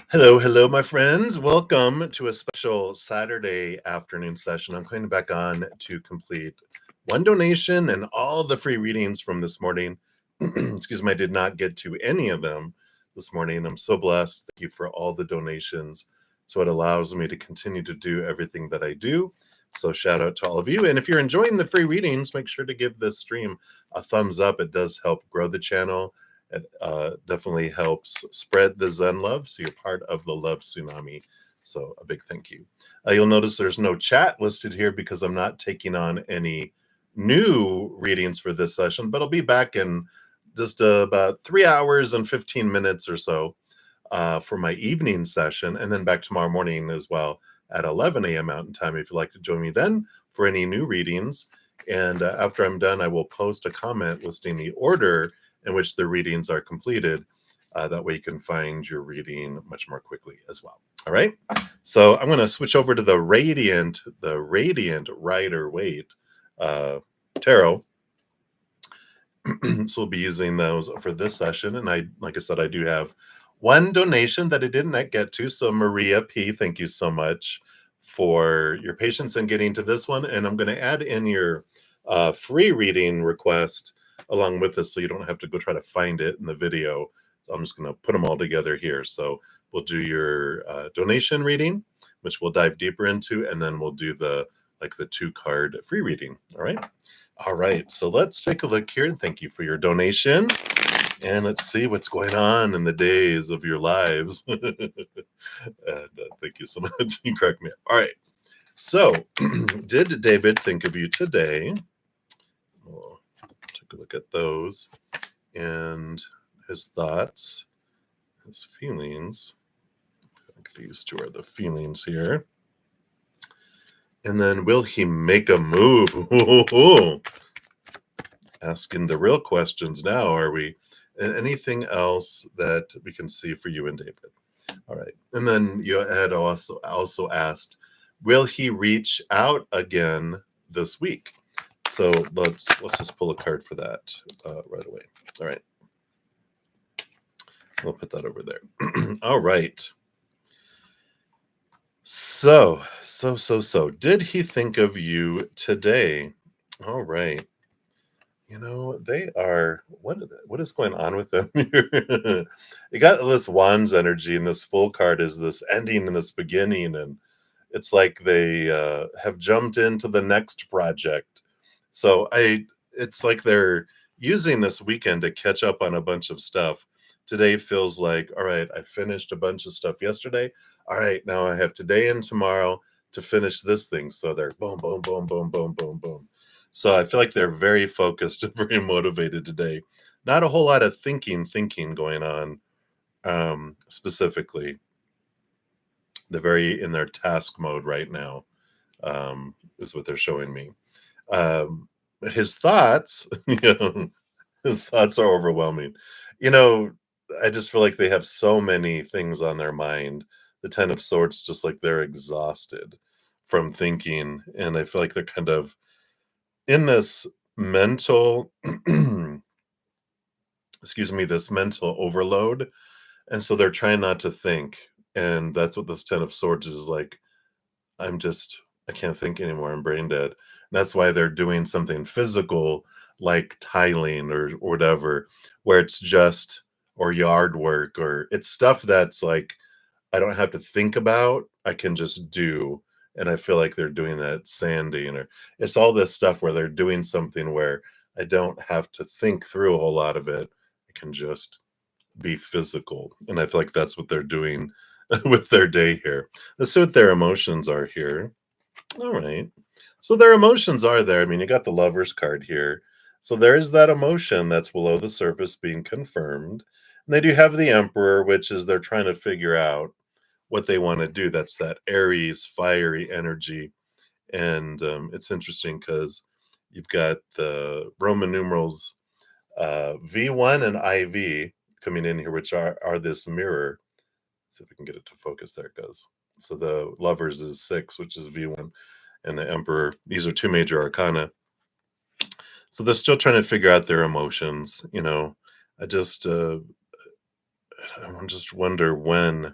Hello, hello, my friends. Welcome to a special Saturday afternoon session. I'm coming back on to complete one donation and all the free readings from this morning. Excuse me, I did not get to any of them this morning. I'm so blessed. Thank you for all the donations. So it allows me to continue to do everything that I do. So shout out to all of you. And if you're enjoying the free readings, make sure to give this stream a thumbs up. It does help grow the channel. It definitely helps spread the Zen love, so you're part of the love tsunami. So a big thank you. You'll notice there's no chat listed here because I'm not taking on any new readings for this session, but I'll be back in just about 3 hours and 15 minutes or so for my evening session, and then back tomorrow morning as well at 11 a.m. Mountain Time if you'd like to join me then for any new readings. And after I'm done, I will post a comment listing the order in which the readings are completed. That way you can find your reading much more quickly as well. All right. So I'm going to switch over to the Radiant Rider-Waite tarot. So we'll be using those for this session. And like I said, I do have one donation that I didn't get to. So Maria P, thank you so much for your patience in getting to this one. And I'm going to add in your free reading request along with this so you don't have to go try to find it in the video. So I'm just going to put them all together here. So we'll do your donation reading, which we'll dive deeper into, and then we'll do the 2-card free reading. All right, so let's take a look here, and thank you for your donation. And let's see what's going on in the days of your lives. And thank you so much. You cracked me up. All right, so did David think of you today? We'll take a look at those and his thoughts, his feelings. I think these two are the feelings here. And then will he make a move? Asking the real questions now, are we? And anything else that we can see for you and David? All right. And then you had also asked, will he reach out again this week? So let's just pull a card for that right away. All right. We'll put that over there. All right. So, did he think of you today? All right. You know, they are, what is going on with them here? You got this Wands energy, and this full card is this ending and this beginning, and it's like they have jumped into the next project. So it's like they're using this weekend to catch up on a bunch of stuff. Today feels like, all right, I finished a bunch of stuff yesterday. All right, now I have today and tomorrow to finish this thing. So they're boom, boom, boom, boom, boom, boom, boom. So I feel like they're very focused and very motivated today. Not a whole lot of thinking going on specifically. They're very in their task mode right now, is what they're showing me. His thoughts, his thoughts are overwhelming. I just feel like they have so many things on their mind. The Ten of Swords, just like they're exhausted from thinking. And I feel like they're kind of in this mental, this mental overload. And so they're trying not to think. And that's what this Ten of Swords is like. I can't think anymore. I'm brain dead. And that's why they're doing something physical like tiling or whatever, where it's just, or yard work, or it's stuff that's like, I don't have to think about, I can just do. And I feel like they're doing that sanding, or it's all this stuff where they're doing something where I don't have to think through a whole lot of it. I can just be physical. And I feel like that's what they're doing with their day here. Let's see what their emotions are here. All right. So their emotions are there. I mean, you got the Lover's card here. So there is that emotion that's below the surface being confirmed. And they do have the Emperor, which is they're trying to figure out what they want to do. That's that Aries, fiery energy. And it's interesting because you've got the Roman numerals V1 and IV coming in here, which are this mirror. Let's see if we can get it to focus. There it goes. So the Lovers is 6, which is V1, and the Emperor. These are 2 major arcana. So they're still trying to figure out their emotions. I just wonder when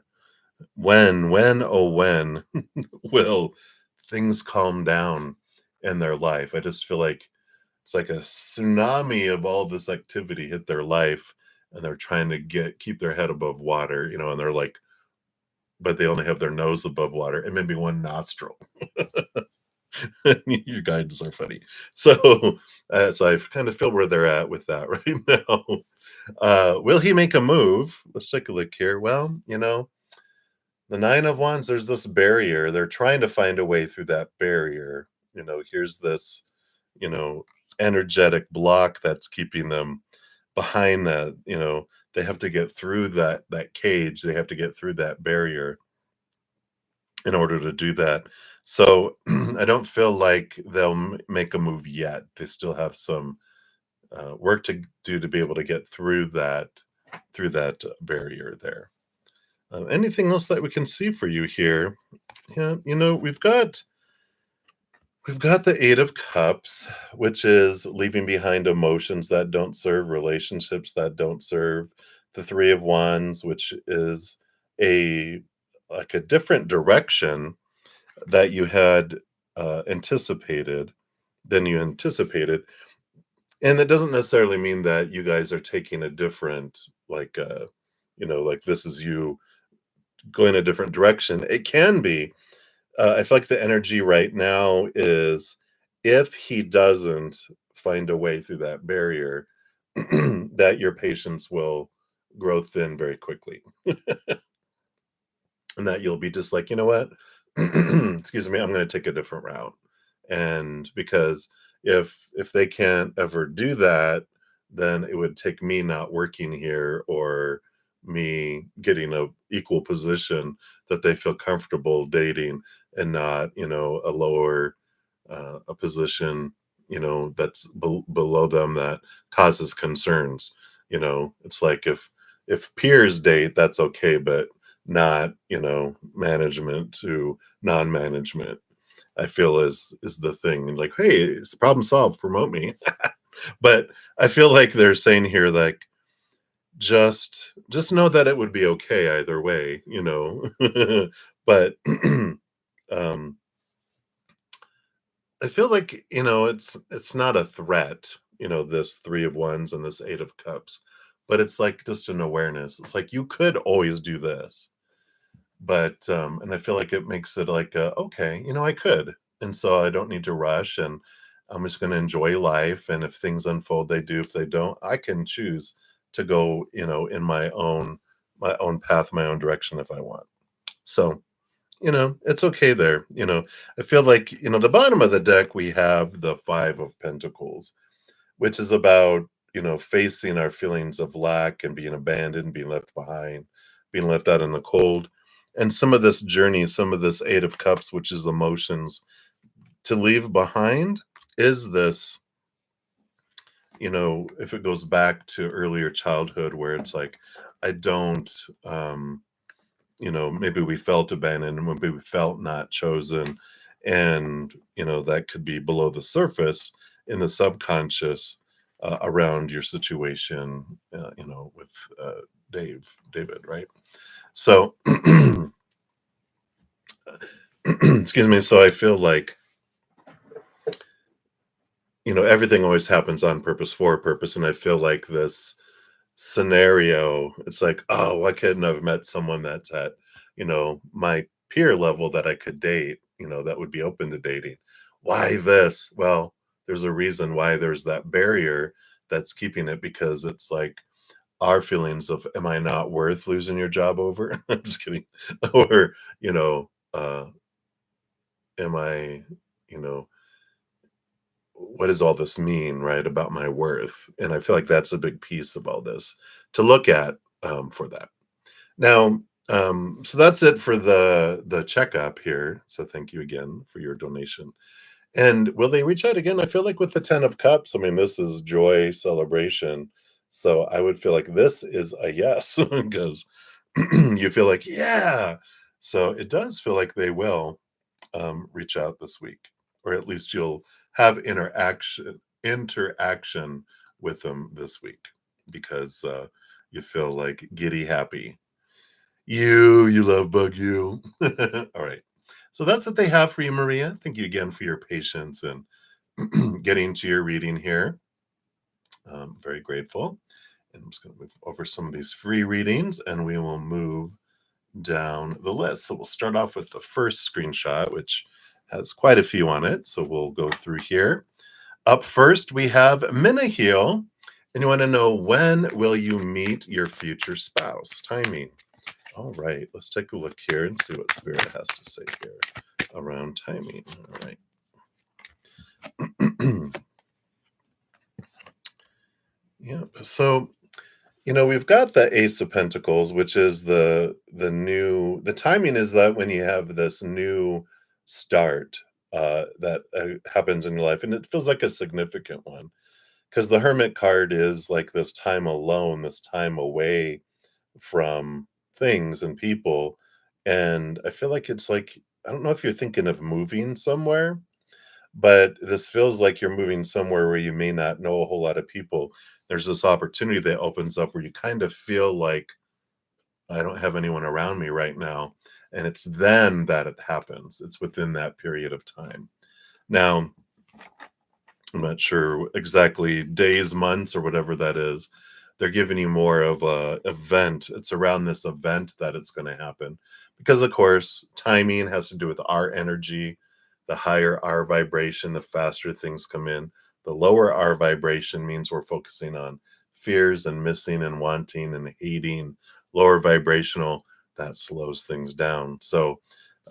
oh, when will things calm down in their life? I just feel like it's like a tsunami of all this activity hit their life, and they're trying to keep their head above water, and they're like, but they only have their nose above water and maybe one nostril. Your guides are funny. So, so I kind of feel where they're at with that right now. Will he make a move? Let's take a look here. Well, the Nine of Wands, there's this barrier. They're trying to find a way through that barrier. Here's this, you know, energetic block that's keeping them behind that. They have to get through that cage. They have to get through that barrier in order to do that. So I don't feel like they'll make a move yet. They still have some work to do to be able to get through that barrier there. Anything else that we can see for you here? Yeah, we've got the Eight of Cups, which is leaving behind emotions that don't serve, relationships that don't serve. The Three of Wands, which is a like a different direction that you had anticipated than you anticipated. And that doesn't necessarily mean that you guys are taking a different, like this is you going a different direction. It can be. I feel like the energy right now is if he doesn't find a way through that barrier, that your patience will grow thin very quickly. And that you'll be just like, you know what? Excuse me, I'm going to take a different route. And because if they can't ever do that, then it would take me not working here or me getting a equal position that they feel comfortable dating and not, a lower a position, that's below them that causes concerns. It's like if peers date, that's okay, but not, management to non-management. I feel is the thing. And like, hey, it's problem solved, promote me. But I feel like they're saying here, like, just know that it would be okay either way. But um I feel like, it's not a threat, this Three of Wands and this Eight of Cups, but it's like just an awareness. It's like you could always do this, but and I feel like it makes it like, okay, I could, and so I don't need to rush, and I'm just going to enjoy life. And if things unfold, they do. If they don't, I can choose to go, in my own path, my own direction if I want. So it's okay there. I feel like, the bottom of the deck, we have the Five of Pentacles, which is about, facing our feelings of lack and being abandoned, being left behind, being left out in the cold. And some of this journey, some of this Eight of Cups, which is emotions to leave behind, is this, if it goes back to earlier childhood where it's like, I don't, maybe we felt abandoned, and maybe we felt not chosen. And, that could be below the surface in the subconscious around your situation, with David, right? So, excuse me. So I feel like, everything always happens on purpose for a purpose. And I feel like this scenario, it's like, oh, why couldn't I have met someone that's at, my peer level that I could date, that would be open to dating? Why this? Well, there's a reason why there's that barrier that's keeping it, because it's like our feelings of, am I not worth losing your job over? I'm just kidding. Or, am I, you know, what does all this mean, right, about my worth? And I feel like that's a big piece of all this to look at, for that. Now, so that's it for the checkup here. So thank you again for your donation. And will they reach out again? I feel like with the Ten of Cups, I mean, this is joy, celebration. So I would feel like this is a yes, because you feel like, yeah. So it does feel like they will reach out this week, or at least you'll have interaction with them this week, because you feel like giddy happy. You love bug you. All right. So that's what they have for you, Maria. Thank you again for your patience and getting to your reading here. Very grateful. And I'm just going to move over some of these free readings and we will move down the list. So we'll start off with the first screenshot, which has quite a few on it. So we'll go through here. Up first, we have Minahil. And you want to know, when will you meet your future spouse? Timing. All right, let's take a look here and see what Spirit has to say here around timing. All right. Yeah. So, we've got the Ace of Pentacles, which is the timing is that when you have this new start that happens in your life, and it feels like a significant one because the Hermit card is like this time alone, this time away from things and people. And I feel like it's like, I don't know if you're thinking of moving somewhere, but this feels like you're moving somewhere where you may not know a whole lot of people. There's this opportunity that opens up where you kind of feel like, I don't have anyone around me right now. And it's then that it happens. It's within that period of time. Now, I'm not sure exactly days, months, or whatever that is. They're giving you more of a event. It's around this event that it's going to happen. Because of course, timing has to do with our energy. The higher our vibration, the faster things come in. The lower our vibration means we're focusing on fears and missing and wanting and hating. Lower vibrational, that slows things down. So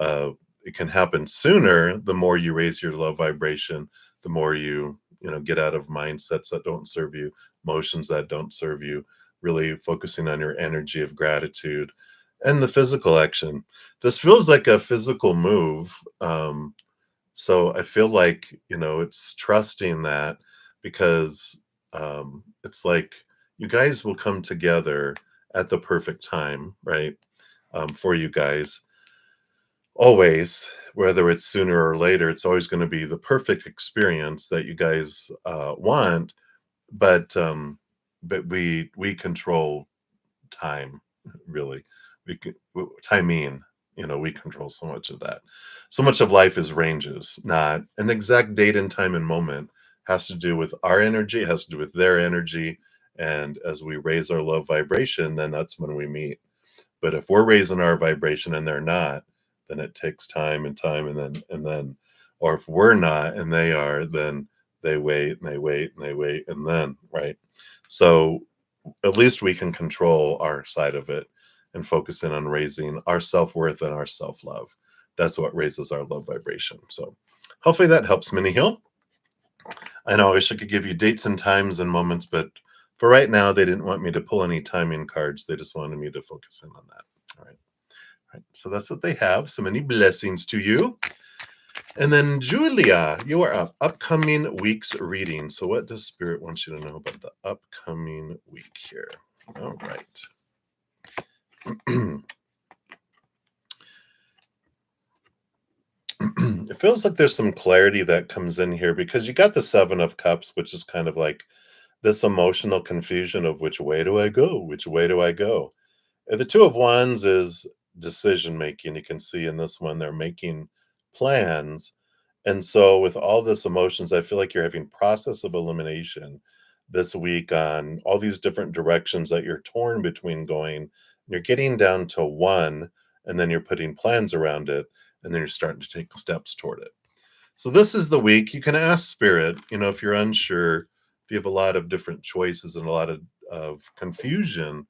it can happen sooner. The more you raise your low vibration, the more you get out of mindsets that don't serve you, emotions that don't serve you, really focusing on your energy of gratitude and the physical action. This feels like a physical move. So I feel like, it's trusting that because it's like you guys will come together at the perfect time, right? For you guys always, whether it's sooner or later, it's always going to be the perfect experience that you guys want. But we control time, really. Timing, we control so much of that. So much of life is ranges, not an exact date and time and moment. Has to do with our energy, it has to do with their energy. And as we raise our low vibration, then that's when we meet. But if we're raising our vibration and they're not, then it takes time and then, or if we're not and they are, then they wait and they wait and they wait and then, right? So at least we can control our side of it and focus in on raising our self-worth and our self-love. That's what raises our low vibration. So hopefully that helps, Minnie Hill. I know I wish I could give you dates and times and moments, but for right now, they didn't want me to pull any timing cards. They just wanted me to focus in on that. All right. All right. So that's what they have. So many blessings to you. And then Julia, you are up. Upcoming week's reading. So what does Spirit want you to know about the upcoming week here? All right. It feels like there's some clarity that comes in here because you got the Seven of Cups, which is kind of like this emotional confusion of which way do I go? Which way do I go? And the Two of Wands is decision making. You can see in this one, they're making plans. And so, with all this emotions, I feel like you're having process of elimination this week on all these different directions that you're torn between going. You're getting down to one, and then you're putting plans around it, and then you're starting to take steps toward it. So this is the week. You can ask Spirit, if you're unsure, if you have a lot of different choices and a lot of confusion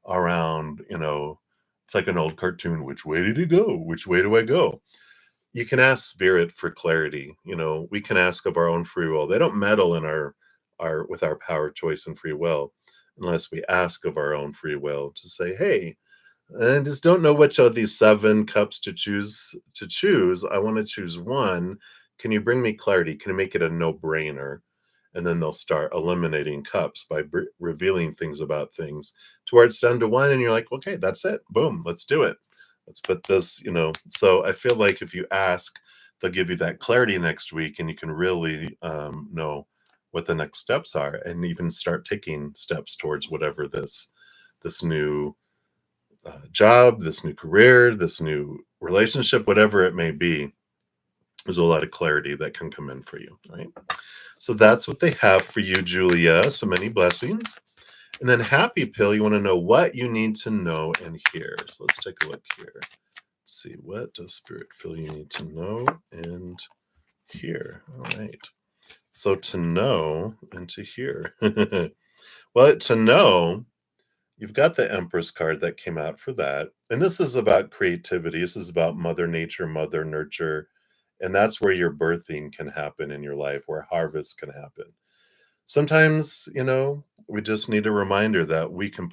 around, it's like an old cartoon. Which way did it go? Which way do I go? You can ask Spirit for clarity. We can ask of our own free will. They don't meddle in our with our power, choice, and free will unless we ask of our own free will to say, hey, I just don't know which of these seven cups to choose. I want to choose one. Can you bring me clarity? Can you make it a no-brainer? And then they'll start eliminating cups by revealing things about things to where it's down to one. And you're like, okay, that's it. Boom, let's do it. Let's put this, So I feel like if you ask, they'll give you that clarity next week and you can really know what the next steps are and even start taking steps towards whatever this new job, this new career, this new relationship, whatever it may be. There's a lot of clarity that can come in for you, right? So that's what they have for you, Julia. So many blessings. And then Happy Pill, you want to know what you need to know and hear. So let's take a look here. Let's see, what does Spirit feel you need to know and hear? All right. So to know and to hear. Well, to know, you've got the Empress card that came out for that. And this is about creativity. This is about Mother Nature, Mother Nurture. And that's where your birthing can happen in your life, where harvest can happen. Sometimes, we just need a reminder that we can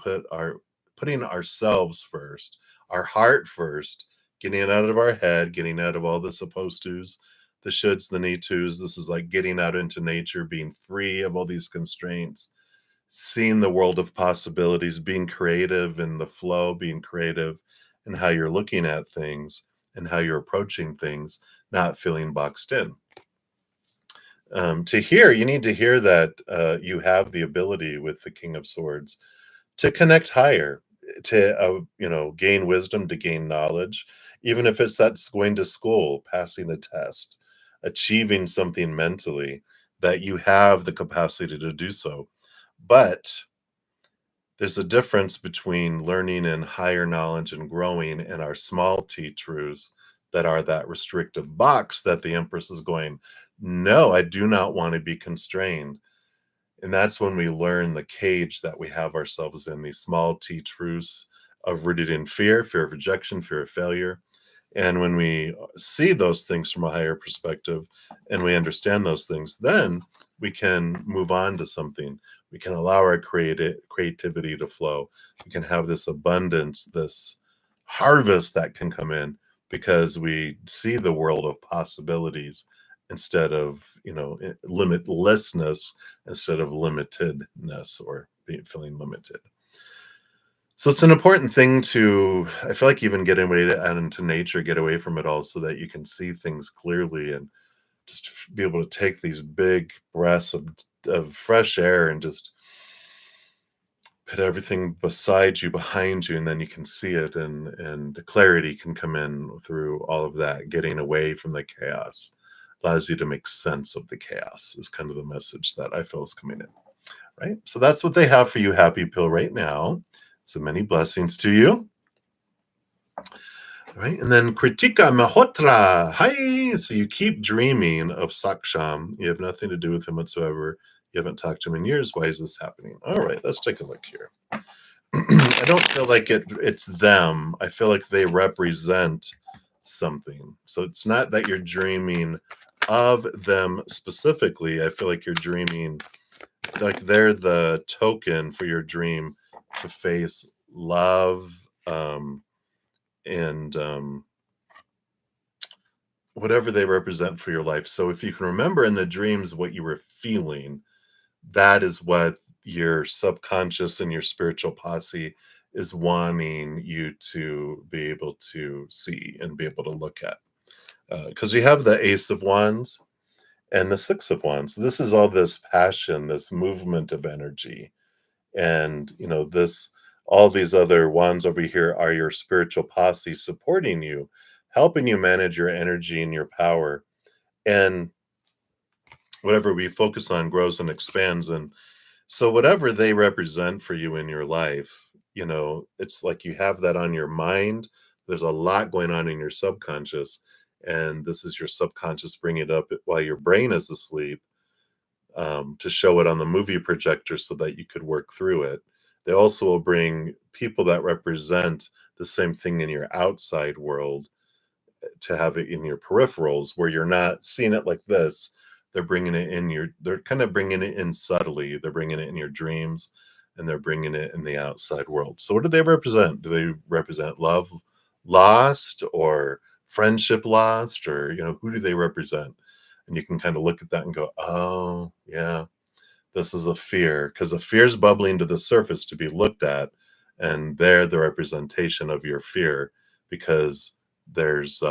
putting ourselves first, our heart first, getting it out of our head, getting out of all the supposed tos, the shoulds, the need tos. This is like getting out into nature, being free of all these constraints, seeing the world of possibilities, being creative in the flow, being creative in how you're looking at things and how you're approaching things, not feeling boxed in. To hear, you need to hear that you have the ability with the King of Swords to connect higher, to gain wisdom, to gain knowledge, even if that's going to school, passing a test, achieving something mentally, that you have the capacity to do so. But there's a difference between learning and higher knowledge and growing and our small T truths that are that restrictive box that the Empress is going, no, I do not want to be constrained. And that's when we learn the cage that we have ourselves in, these small T truths of rooted in fear, fear of rejection, fear of failure. And when we see those things from a higher perspective and we understand those things, then we can move on to something. We can allow our creativity to flow. We can have this abundance, this harvest that can come in because we see the world of possibilities instead of, limitlessness instead of limitedness or feeling limited. So it's an important thing to, I feel like, even get away out into nature, get away from it all so that you can see things clearly and just be able to take these big breaths of fresh air and just put everything beside you, behind you, and then you can see it, and the clarity can come in through all of that. Getting away from the chaos allows you to make sense of the chaos is kind of the message that I feel is coming in. Right? So that's what they have for you, Happy Pill, right now. So many blessings to you. Right? And then Kritika Mahotra. Hi. So you keep dreaming of Saksham. You have nothing to do with him whatsoever. You haven't talked to him in years. Why is this happening? All right, let's take a look here. I don't feel like it's them. I feel like they represent something. So it's not that you're dreaming of them specifically. I feel like you're dreaming like they're the token for your dream to face love, and whatever they represent for your life. So if you can remember in the dreams what you were feeling, that is what your subconscious and your spiritual posse is wanting you to be able to see and be able to look at. Because you have the Ace of Wands and the Six of Wands. This is all this passion, this movement of energy. And, this, all these other wands over here are your spiritual posse supporting you, helping you manage your energy and your power. And whatever we focus on grows and expands. And so whatever they represent for you in your life, it's like you have that on your mind. There's a lot going on in your subconscious, and this is your subconscious bringing it up while your brain is asleep, to show it on the movie projector so that you could work through it. They also will bring people that represent the same thing in your outside world to have it in your peripherals where you're not seeing it like this. They're kind of bringing it in subtly. They're bringing it in your dreams and they're bringing it in the outside world. So what do they represent? Do they represent love lost or friendship lost, or, who do they represent? And you can kind of look at that and go, oh, yeah, this is a fear, because the fear is bubbling to the surface to be looked at. And they're the representation of your fear because there's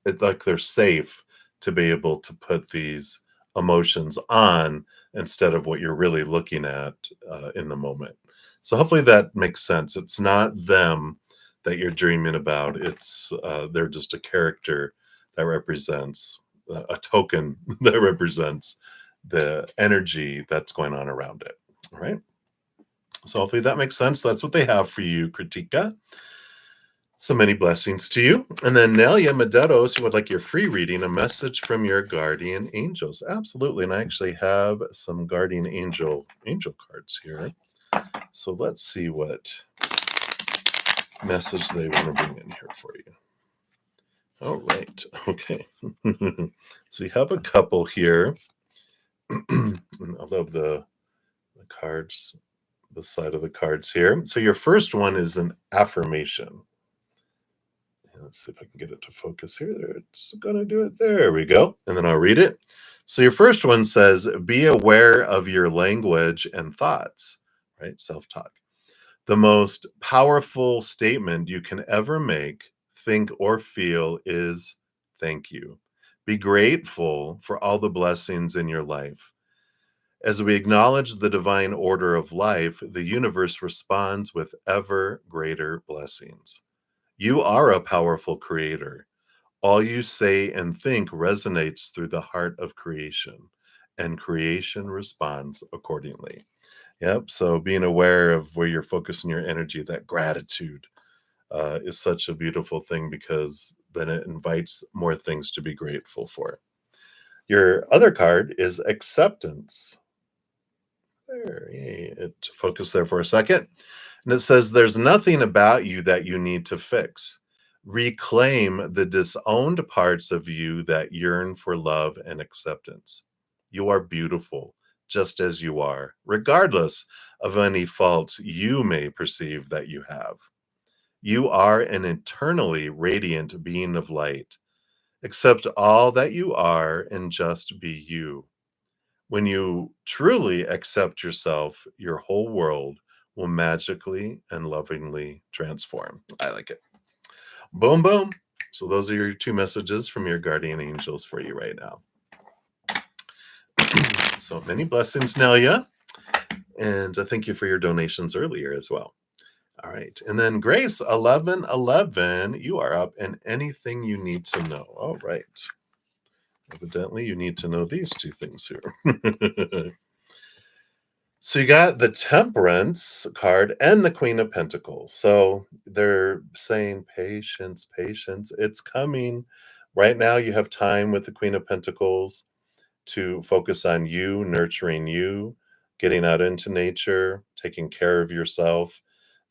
it's like they're safe to be able to put these emotions on instead of what you're really looking at in the moment. So hopefully that makes sense. It's not them. that you're dreaming about. It's they're just a character that represents a token that represents the energy that's going on around it. All right. So hopefully that makes sense. That's what they have for you, Kritika. So many blessings to you. And then Nelia Medeiros, you would like your free reading, a message from your guardian angels. Absolutely. And I actually have some guardian angel cards here. So let's see what message they want to bring in here for you. All right. Okay. So we have a couple here. I love the cards, the side of the cards here. So your first one is an affirmation. Let's see if I can get it to focus here. It's going to do it. There we go. And then I'll read it. So your first one says, be aware of your language and thoughts, right? Self-talk. The most powerful statement you can ever make, think, or feel is thank you. Be grateful for all the blessings in your life. As we acknowledge the divine order of life, the universe responds with ever greater blessings. You are a powerful creator. All you say and think resonates through the heart of creation, and creation responds accordingly. Yep. So being aware of where you're focusing your energy, that gratitude is such a beautiful thing because then it invites more things to be grateful for. Your other card is acceptance. There, yay, it focused there for a second. And it says, there's nothing about you that you need to fix. Reclaim the disowned parts of you that yearn for love and acceptance. You are beautiful, just as you are, regardless of any faults you may perceive that you have. You are an eternally radiant being of light. Accept all that you are and just be you. When you truly accept yourself, your whole world will magically and lovingly transform. I like it. Boom, boom. So those are your two messages from your guardian angels for you right now. So many blessings, Nelia. And thank you for your donations earlier as well. All right. And then Grace, 1111, you are up and anything you need to know. All right. Evidently, you need to know these two things here. So you got the Temperance card and the Queen of Pentacles. So they're saying patience, patience. It's coming. Right now, you have time with the Queen of Pentacles to focus on you, nurturing you, getting out into nature, taking care of yourself.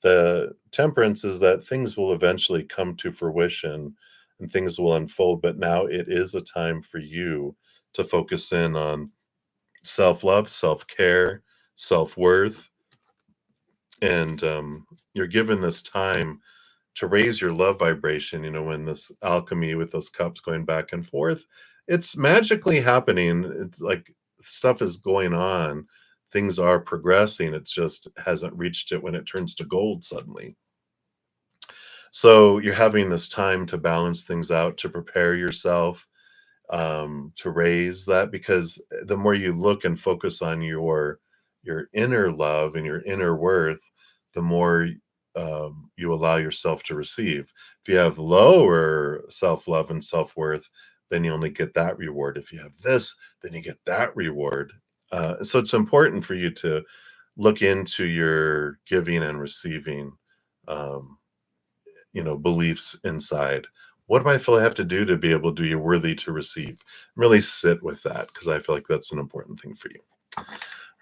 The Temperance is that things will eventually come to fruition and things will unfold. But now it is a time for you to focus in on self-love, self-care, self-worth, and you're given this time to raise your love vibration. You know, when this alchemy with those cups going back and forth, it's magically happening. It's like stuff is going on, things are progressing, it's just hasn't reached it when it turns to gold suddenly. So you're having this time to balance things out, to prepare yourself, to raise that, because the more you look and focus on your inner love and your inner worth, the more you allow yourself to receive. If you have lower self-love and self-worth, then you only get that reward. If you have this, then you get that reward. So it's important for you to look into your giving and receiving um, beliefs inside. What do I feel I have to do to be able to be worthy to receive? Really sit with that, because I feel like that's an important thing for you.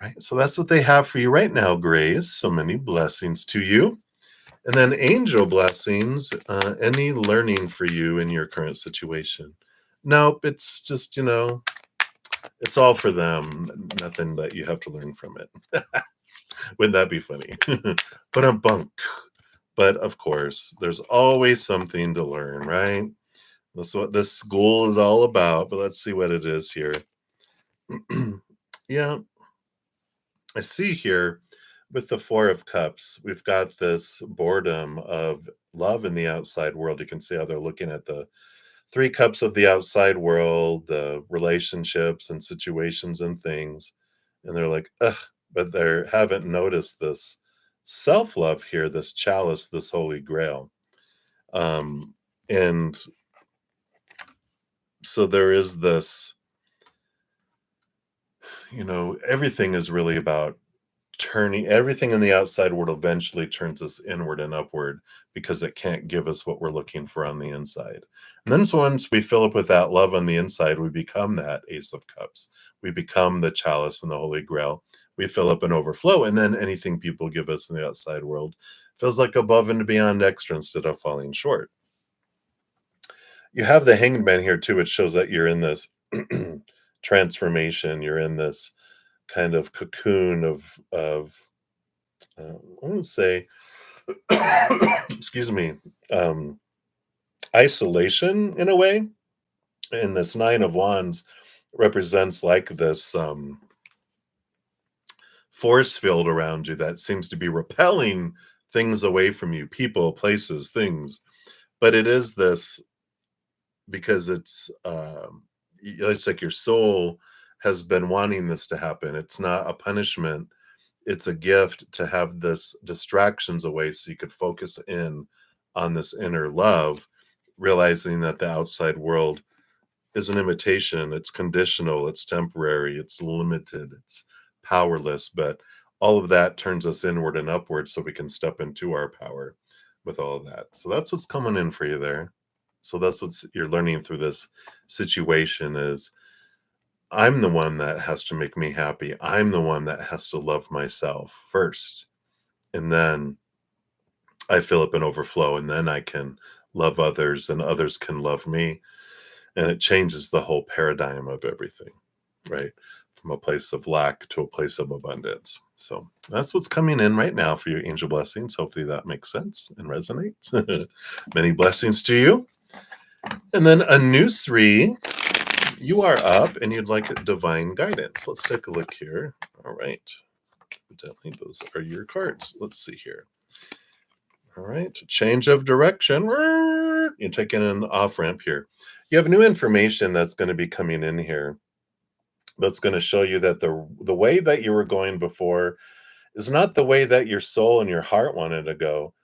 Right. So that's what they have for you right now, Grace. So many blessings to you. And then angel blessings, any learning for you in your current situation? Nope. It's just, it's all for them. Nothing that you have to learn from it. Wouldn't that be funny? But I'm bunk. But of course, there's always something to learn, right? That's what this school is all about. But let's see what it is here. Yeah, I see here with the Four of Cups, we've got this boredom of love in the outside world. You can see how they're looking at the Three Cups of the outside world, the relationships and situations and things. And they're like, ugh, but they haven't noticed this self love here, this chalice, this holy grail. And so there is this, everything is really about turning everything in the outside world eventually turns us inward and upward because it can't give us what we're looking for on the inside. And then so once we fill up with that love on the inside, we become that Ace of Cups. We become the chalice and the Holy Grail. We fill up and overflow, and then anything people give us in the outside world feels like above and beyond extra instead of falling short. You have the Hanged Man here too, which shows that you're in this transformation. You're in this kind of cocoon of I want to say, excuse me, um, isolation in a way. And this Nine of Wands represents like this force field around you that seems to be repelling things away from you, people, places, things. But it is this because it's like your soul has been wanting this to happen. It's not a punishment, it's a gift to have this distractions away so you could focus in on this inner love, realizing that the outside world is an imitation, it's conditional, it's temporary, it's limited, it's powerless, but all of that turns us inward and upward so we can step into our power with all of that. So that's what's coming in for you there. So that's what you're learning through this situation is I'm the one that has to make me happy. I'm the one that has to love myself first. And then I fill up and overflow, and then I can love others, and others can love me. And it changes the whole paradigm of everything, right? From a place of lack to a place of abundance. So that's what's coming in right now for you, angel blessings. Hopefully that makes sense and resonates. Many blessings to you. And then a new 3. You are up and you'd like divine guidance. Let's take a look here. All right. Evidently, those are your cards. Let's see here. All right. Change of direction. You're taking an off ramp here. You have new information that's going to be coming in here that's going to show you that the way that you were going before is not the way that your soul and your heart wanted to go.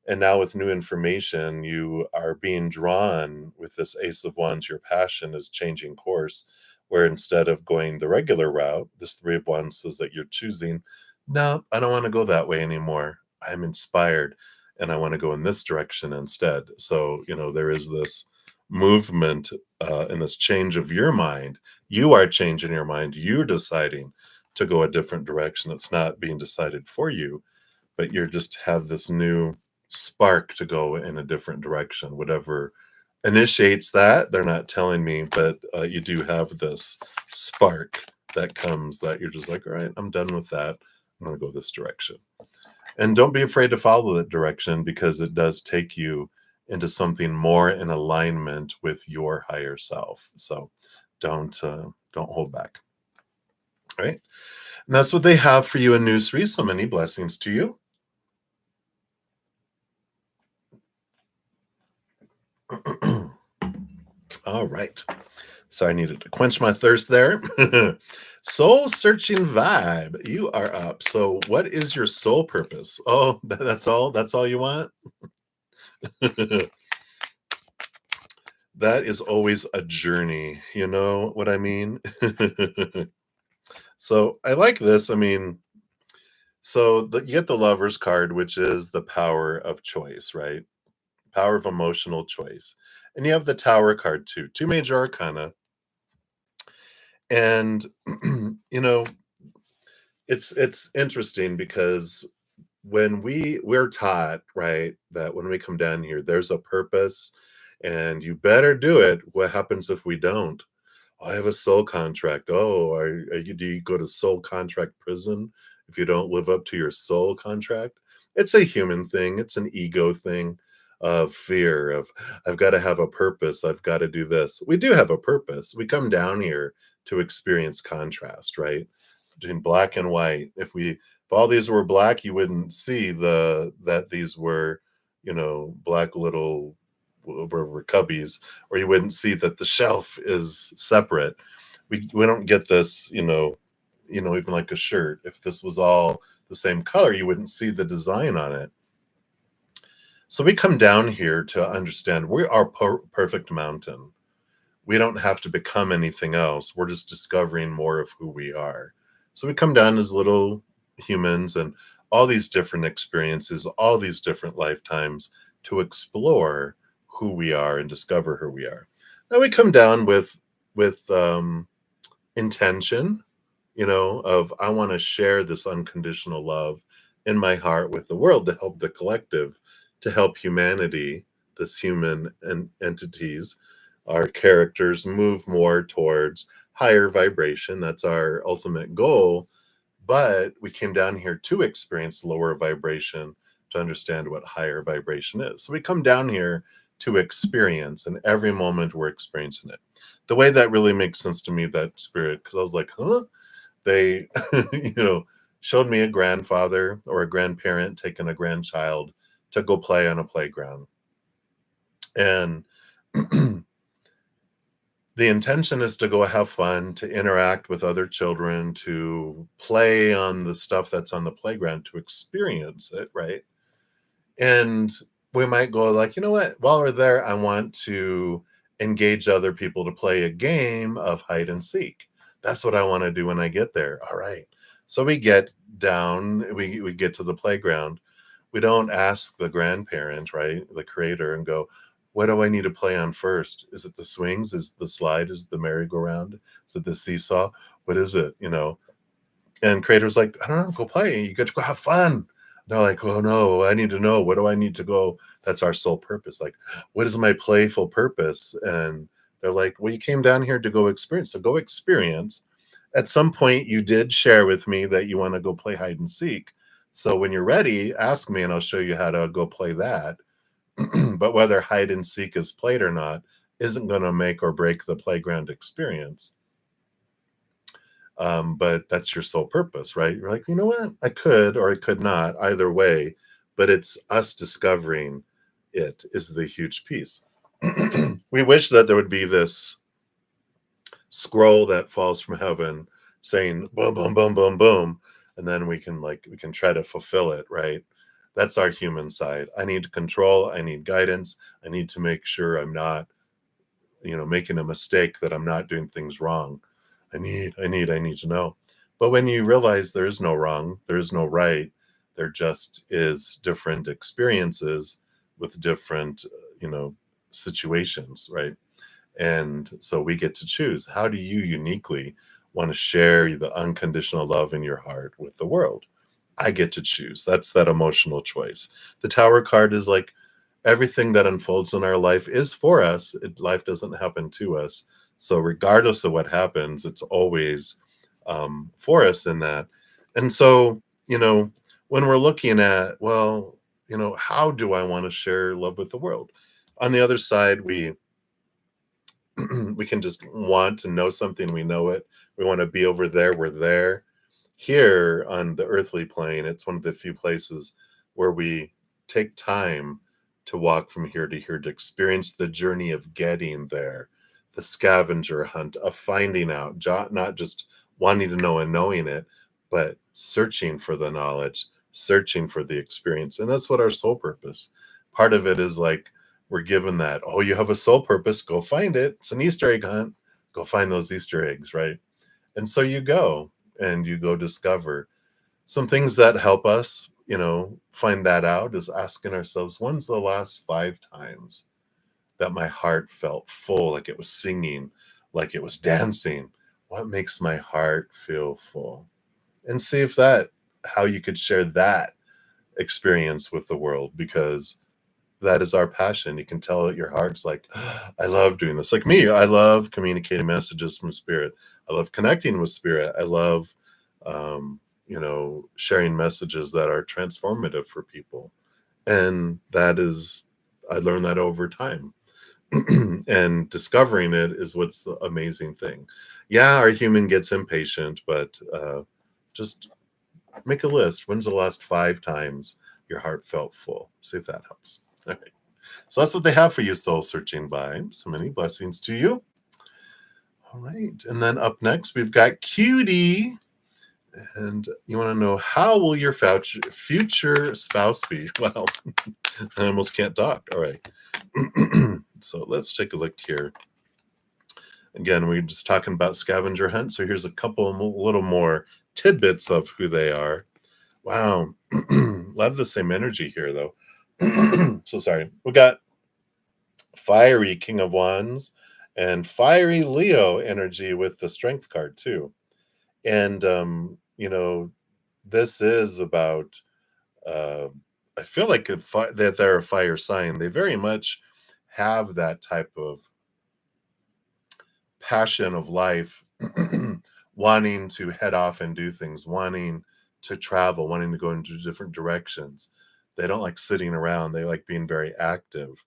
And now with new information, you are being drawn with this Ace of Wands. Your passion is changing course, where instead of going the regular route, this Three of Wands says that you're choosing, no, I don't want to go that way anymore. I'm inspired and I want to go in this direction instead. So, there is this movement and this change of your mind. You are changing your mind. You're deciding to go a different direction. It's not being decided for you, but you're just have this new spark to go in a different direction. Whatever initiates that, they're not telling me, but you do have this spark that comes that you're just like, all right, I'm done with that. I'm going to go this direction. And don't be afraid to follow that direction because it does take you into something more in alignment with your higher self. So don't hold back. All right. And that's what they have for you in News 3. So many blessings to you. All right. So I needed to quench my thirst there. Soul searching vibe. You are up. So what is your soul purpose? Oh, that's all? That's all you want? That is always a journey. You know what I mean? So I like this. I mean, so you get the Lover's card, which is the power of choice, right? Power of emotional choice. And you have the Tower card too, 2 major arcana. And you know, it's interesting because when we're taught, right, that when we come down here, there's a purpose and you better do it. What happens if we don't? I have a soul contract. Oh, do you go to soul contract prison if you don't live up to your soul contract? It's a human thing. It's an ego thing of fear of I've got to have a purpose. I've got to do this. We do have a purpose. We come down here to experience contrast, right? Between black and white. If all these were black, you wouldn't see that these were, black little were cubbies, or you wouldn't see that the shelf is separate. We don't get this, even like a shirt. If this was all the same color, you wouldn't see the design on it. So we come down here to understand we are perfect mountain. We don't have to become anything else. We're just discovering more of who we are. So we come down as little humans and all these different experiences, all these different lifetimes to explore who we are and discover who we are. Now we come down with intention, of I want to share this unconditional love in my heart with the world to help the collective, to help humanity, this human entities, our characters move more towards higher vibration. That's our ultimate goal. But we came down here to experience lower vibration to understand what higher vibration is. So we come down here to experience, and every moment we're experiencing it. The way that really makes sense to me, that spirit, because I was like, huh? They, you know, showed me a grandfather or a grandparent taking a grandchild to go play on a playground. And the intention is to go have fun, to interact with other children, to play on the stuff that's on the playground, to experience it, right? And we might go like, you know what? While we're there, I want to engage other people to play a game of hide and seek. That's what I want to do when I get there. All right. So we get down, we get to the playground. We don't ask the grandparent, right? The creator, and go, what do I need to play on first? Is it the swings? Is it the slide? Is it the merry-go-round? Is it the seesaw? What is it? And creators like, I don't know, go play. You get to go have fun. They're like, oh no, I need to know. What do I need to go? That's our sole purpose. Like, what is my playful purpose? And they're like, well, you came down here to go experience. So go experience. At some point, you did share with me that you want to go play hide and seek. So when you're ready, ask me and I'll show you how to go play that. But whether hide and seek is played or not isn't going to make or break the playground experience. But that's your sole purpose, right? You're like, you know what? I could or I could not, either way. But it's us discovering it is the huge piece. We wish that there would be this scroll that falls from heaven saying boom, boom, boom, boom, boom. And then we can try to fulfill it, right? That's our human side. I need control. I need guidance. I need to make sure I'm not, making a mistake, that I'm not doing things wrong. I need to know. But when you realize there is no wrong, there is no right, there just is different experiences with different, situations, right? And so we get to choose. How do you uniquely want to share the unconditional love in your heart with the world? I get to choose. That's that emotional choice. The Tower card is like everything that unfolds in our life is for us. Life doesn't happen to us. So regardless of what happens, it's always for us in that. And so, when we're looking at, well, how do I want to share love with the world? On the other side, we we can just want to know something, we know it. We want to be over there, we're there. Here on the earthly plane, it's one of the few places where we take time to walk from here to here, to experience the journey of getting there, the scavenger hunt of finding out, not just wanting to know and knowing it, but searching for the knowledge, searching for the experience. And that's what our soul purpose. Part of it is like, we're given that, oh, you have a soul purpose, go find it. It's an Easter egg hunt. Go find those Easter eggs, right? And so you go and you go discover some things that help us, find that out, is asking ourselves, when's the last 5 times that my heart felt full, like it was singing, like it was dancing? What makes my heart feel full? And see if how you could share that experience with the world, because that is our passion. You can tell that your heart's like, I love doing this. Like me, I love communicating messages from spirit. I love connecting with spirit. I love, sharing messages that are transformative for people. And I learned that over time. And discovering it is what's the amazing thing. Yeah, our human gets impatient, but just make a list. When's the last 5 times your heart felt full? See if that helps. All right. So that's what they have for you, soul searching vibes. So many blessings to you. All right. And then up next, we've got Cutie. And you want to know, how will your future spouse be? Well, I almost can't talk. All right. So let's take a look here. Again, we're just talking about scavenger hunt. So here's a couple little more tidbits of who they are. Wow. A lot of the same energy here, though. So sorry. We got fiery King of Wands and fiery Leo energy with the strength card, too. And, this is about, uh, I feel like that they're a fire sign. They very much have that type of passion of life, wanting to head off and do things, wanting to travel, wanting to go into different directions. They don't like sitting around. They like being very active.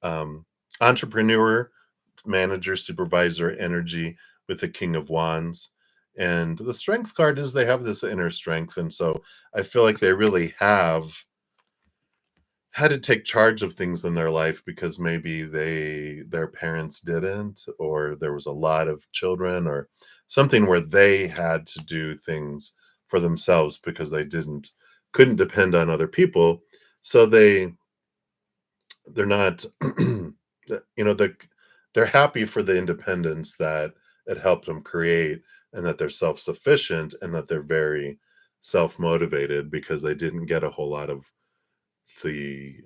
Um, Entrepreneur, manager, supervisor energy with the King of Wands. And the strength card is they have this inner strength. And so I feel like they really have had to take charge of things in their life because maybe their parents didn't, or there was a lot of children, or something where they had to do things for themselves because they couldn't depend on other people. So they're not they're happy for the independence that it helped them create, and that they're self-sufficient, and that they're very self-motivated because they didn't get a whole lot of the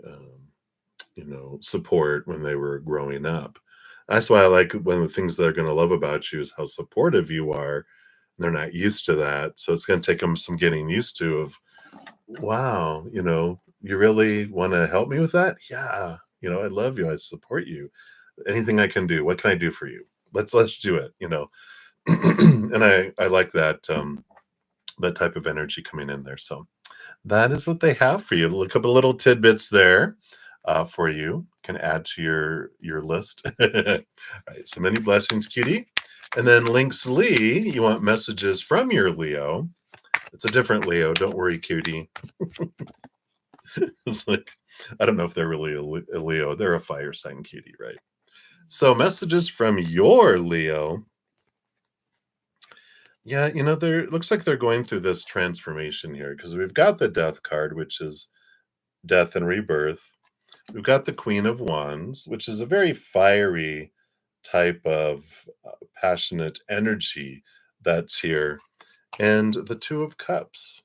support when they were growing up. That's why I like one of the things they're going to love about you is how supportive you are. They're not used to that, so it's going to take them some getting used to. Of wow, you really want to help me with that? Yeah, I love you. I support you. Anything I can do. What can I do for you? Let's do it. And I like that type of energy coming in there. So that is what they have for you. Look up a little tidbits there for you. Can add to your list. All right. So many blessings, cutie. And then Lynx Lee, you want messages from your Leo. It's a different Leo. Don't worry, cutie. It's like, I don't know if they're really a Leo. They're a fire sign cutie, right? So messages from your Leo. Yeah, there looks like they're going through this transformation here because we've got the Death card, which is death and rebirth. We've got the Queen of Wands, which is a very fiery type of passionate energy that's here, and the Two of Cups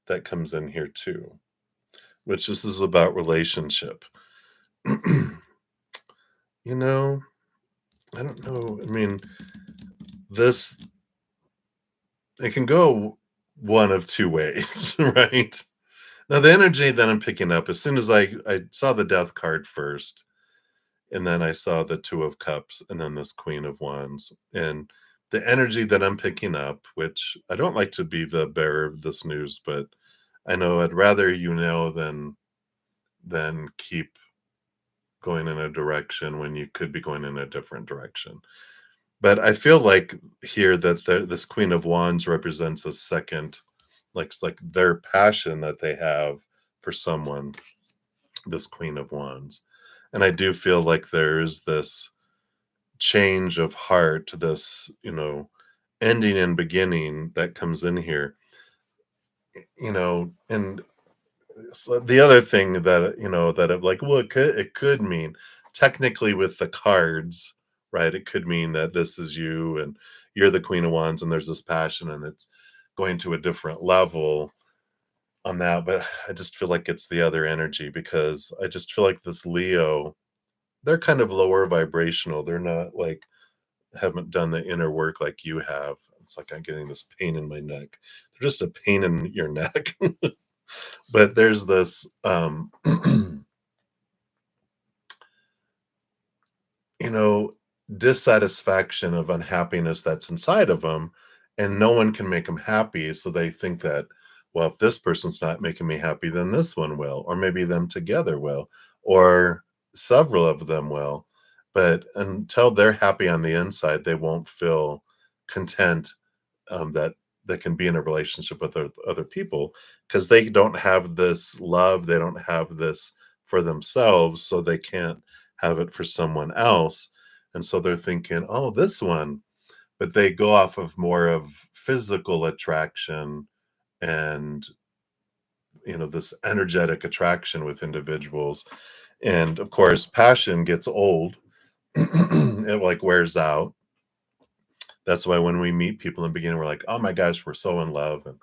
that comes in here too, which this is about relationship. you know, I don't know. I mean, this it can go one of two ways, right? Now, the energy that I'm picking up, as soon as I saw the Death card first, and then I saw the Two of Cups, and then this Queen of Wands, and the energy that I'm picking up, which I don't like to be the bearer of this news, but I know I'd rather than keep going in a direction when you could be going in a different direction. But I feel like here that this Queen of Wands represents a second, like it's like their passion that they have for someone, this Queen of Wands. And I do feel like there's this change of heart, this, ending and beginning that comes in here, and so the other thing that, that I'm like, well, it could mean technically with the cards, right? It could mean that this is you and you're the Queen of Wands and there's this passion and it's going to a different level on that. But I just feel like it's the other energy because I just feel like this Leo, they're kind of lower vibrational. They're not like haven't done the inner work like you have. It's like I'm getting this pain in my neck. They're just a pain in your neck. But there's this you know dissatisfaction of unhappiness that's inside of them, and no one can make them happy, so they think that, well, if this person's not making me happy, then this one will, or maybe them together will, or several of them will. But until they're happy on the inside, they won't feel content, that they can be in a relationship with other people because they don't have this love, they don't have this for themselves, so they can't have it for someone else. And so they're thinking, oh, this one, but they go off of more of physical attraction and this energetic attraction with individuals. And of course, passion gets old. It like wears out. That's why when we meet people in the beginning, we're like, oh my gosh, we're so in love. And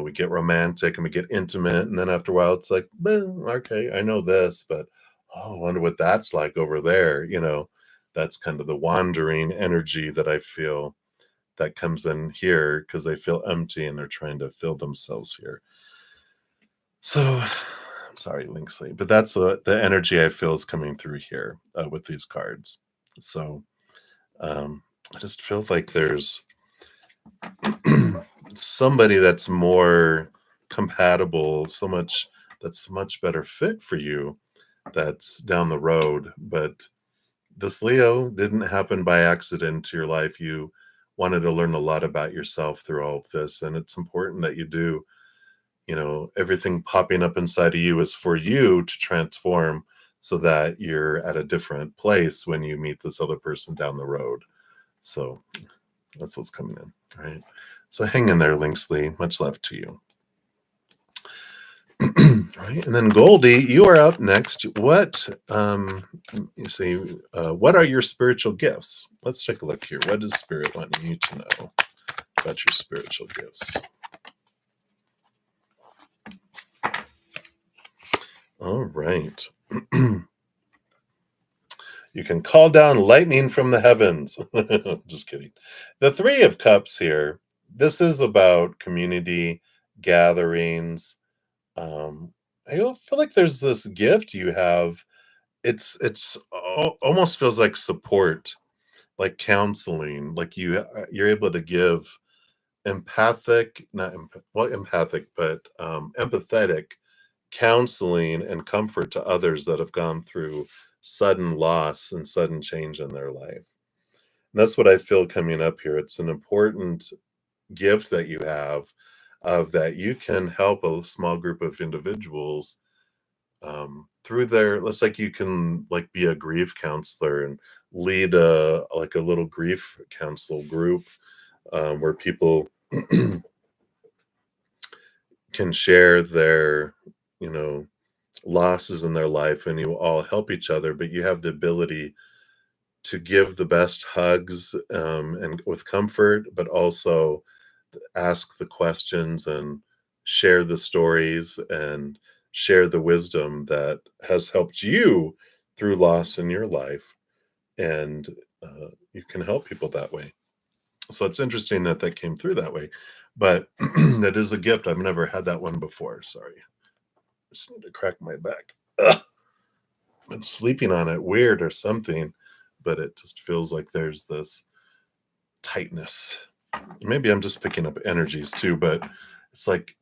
we get romantic and we get intimate. And then after a while, it's like, well, okay, I know this, but oh, I wonder what that's like over there. That's kind of the wandering energy that I feel that comes in here because they feel empty and they're trying to fill themselves here. So I'm sorry, Linksley, but that's the energy I feel is coming through here with these cards. So I just feel like there's somebody that's more compatible, that's much better fit for you that's down the road. But this Leo didn't happen by accident to your life. You wanted to learn a lot about yourself through all of this, and it's important that you do. Everything popping up inside of you is for you to transform so that you're at a different place when you meet this other person down the road. So that's what's coming in, right? So hang in there, Linksley. Much love to you. Right, and then Goldie, you are up next. What you see? What are your spiritual gifts? Let's take a look here. What does Spirit want you to know about your spiritual gifts? All right. You can call down lightning from the heavens. Just kidding. The Three of Cups here. This is about community gatherings. I feel like there's this gift you have. It's almost feels like support, like counseling. Like you're able to give empathic, not well empathic, but empathetic counseling and comfort to others that have gone through sudden loss and sudden change in their life. And that's what I feel coming up here. It's an important gift that you have of that you can help a small group of individuals through their let's like you can like be a grief counselor and lead a little grief council group where people can share their you know losses in their life and you all help each other, but you have the ability to give the best hugs and with comfort, but also ask the questions and share the stories and share the wisdom that has helped you through loss in your life. And you can help people that way. So it's interesting that that came through that way. But that is a gift. I've never had that one before. Sorry. I just need to crack my back. Ugh. Been sleeping on it weird or something, but it just feels like there's this tightness. Maybe I'm just picking up energies too, but it's like,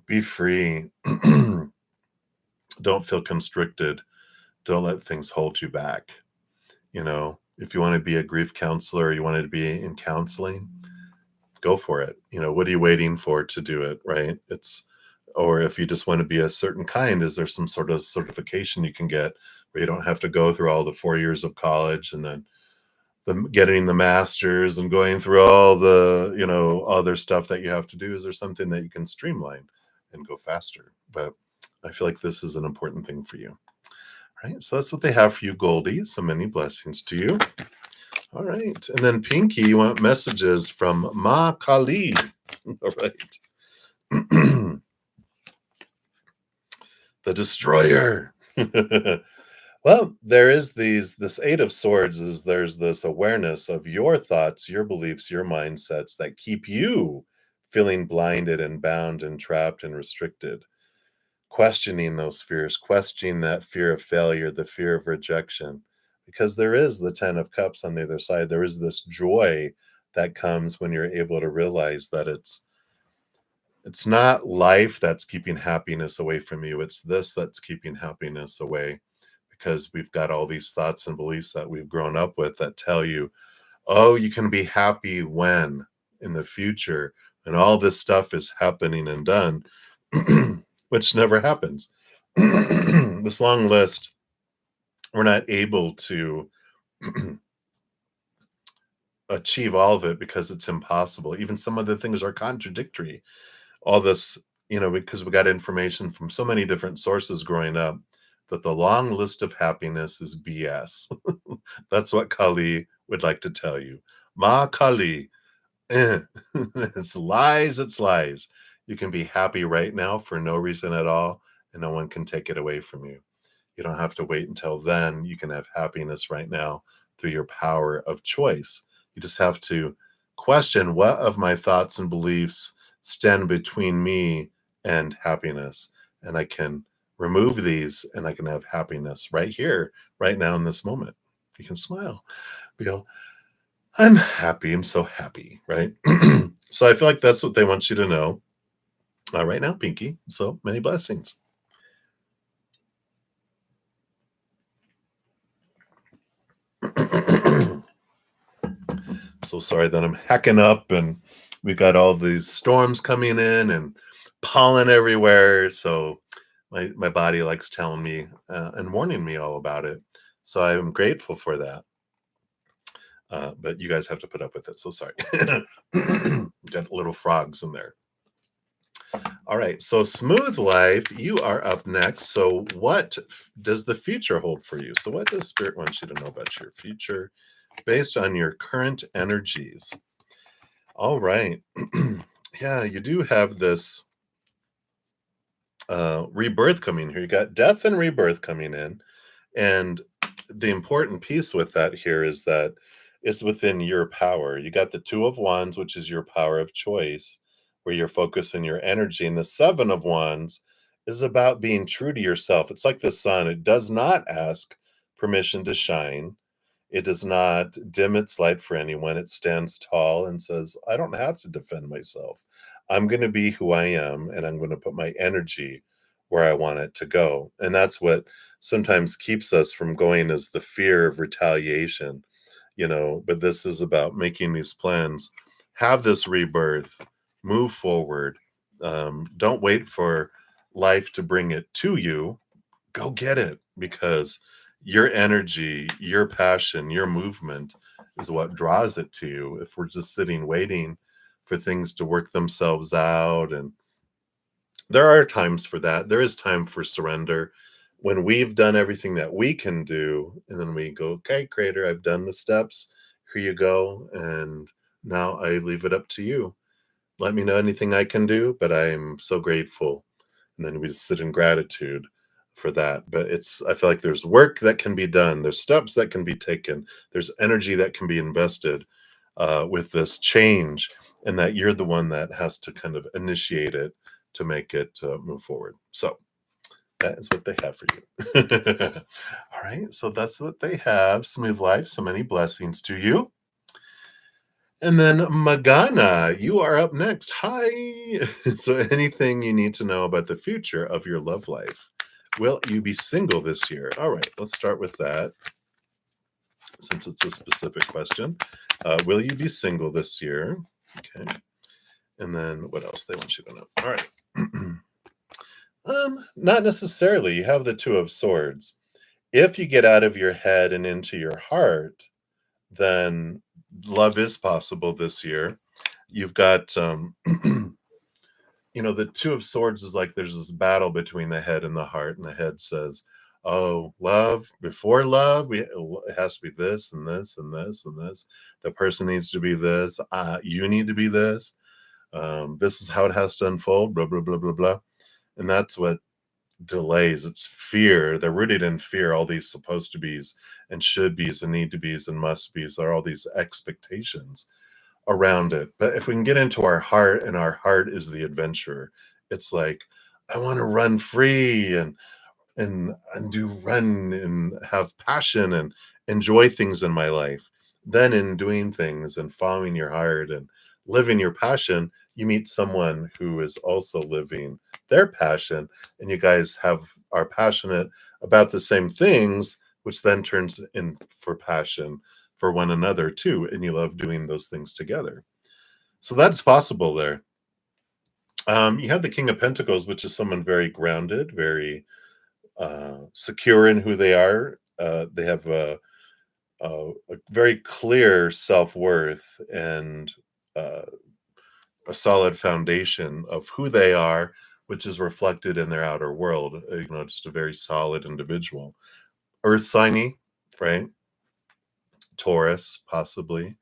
be free. Don't feel constricted. Don't let things hold you back. If you want to be a grief counselor, you wanted to be in counseling, go for it. What are you waiting for to do it, right? Or if you just want to be a certain kind, is there some sort of certification you can get where you don't have to go through all the 4 years of college and then getting the masters and going through all the other stuff that you have to do? Is there something that you can streamline and go faster? But I feel like this is an important thing for you. Right, so that's what they have for you, Goldie. So many blessings to you. All right, and then Pinky, you want messages from Ma Kali. All right. The Destroyer. Well, there is this Eight of Swords is there's this awareness of your thoughts, your beliefs, your mindsets that keep you feeling blinded and bound and trapped and restricted. Questioning those fears, questioning that fear of failure, the fear of rejection, because there is the 10 of Cups on the other side. There is this joy that comes when you're able to realize that it's not life that's keeping happiness away from you. It's this that's keeping happiness away because we've got all these thoughts and beliefs that we've grown up with that tell you, oh, you can be happy when in the future and all this stuff is happening and done, which never happens. This long list, we're not able to achieve all of it because it's impossible. Even some of the things are contradictory. All this, because we got information from so many different sources growing up that the long list of happiness is BS. That's what Kali would like to tell you. Ma Kali. It's lies, it's lies. You can be happy right now for no reason at all, and no one can take it away from you. You don't have to wait until then. You can have happiness right now through your power of choice. You just have to question what of my thoughts and beliefs stand between me and happiness. And I can remove these and I can have happiness right here, right now in this moment. You can smile. You go, I'm happy. I'm so happy, right? So I feel like that's what they want you to know right now, Pinky. So many blessings. So sorry that I'm hacking up and we've got all these storms coming in and pollen everywhere. So my body likes telling me and warning me all about it. So I'm grateful for that. But you guys have to put up with it. So sorry. Got little frogs in there. All right. So Smooth Life, you are up next. So what does the future hold for you? So what does Spirit want you to know about your future based on your current energies? All right. Yeah, you do have this rebirth coming here. You got death and rebirth coming in. And the important piece with that here is that it's within your power. You got the Two of Wands, which is your power of choice, where you're focusing your energy. And the Seven of Wands is about being true to yourself. It's like the sun, it does not ask permission to shine. It does not dim its light for anyone. It stands tall and says, I don't have to defend myself. I'm going to be who I am, and I'm going to put my energy where I want it to go. And that's what sometimes keeps us from going is the fear of retaliation, but this is about making these plans, have this rebirth, move forward. Don't wait for life to bring it to you. Go get it because your energy, your passion, your movement is what draws it to you. If we're just sitting waiting for things to work themselves out, and there are times for that. There is time for surrender when we've done everything that we can do, and then we go, okay, Creator, I've done the steps. Here you go. And now I leave it up to you. Let me know anything I can do, but I'm so grateful. And then we just sit in gratitude for that. But I feel like there's work that can be done, there's steps that can be taken, there's energy that can be invested with this change, and that you're the one that has to kind of initiate it to make it move forward. So that is what they have for you. All right. So that's what they have. Smooth life. So many blessings to you. And then Magana, you are up next. Hi. So anything you need to know about the future of your love life? Will you be single this year? All right, let's start with that since it's a specific question. Will you be single this year? Okay. And then what else they want you to know? All right. Not necessarily. You have the Two of Swords. If you get out of your head and into your heart, then love is possible this year. You've got the Two of Swords is like there's this battle between the head and the heart, and the head says, oh, love, before love, it has to be this and this and this and this. The person needs to be this. You need to be this. This is how it has to unfold, blah, blah, blah, blah, blah. And that's what delays. It's fear. They're rooted in fear. All these supposed to be's and should be's and need to be's and must be's are all these expectations around it. But if we can get into our heart, and our heart is the adventurer, it's like, I want to run free and do run and have passion and enjoy things in my life. Then in doing things and following your heart and living your passion, you meet someone who is also living their passion, and you guys are passionate about the same things, which then turns in for passion for one another too, and you love doing those things together. So that's possible there. You have the King of Pentacles, which is someone very grounded, very secure in who they are. They have a very clear self-worth and uh, a solid foundation of who they are, which is reflected in their outer world. Just a very solid individual. Earth signy, right? Taurus, possibly,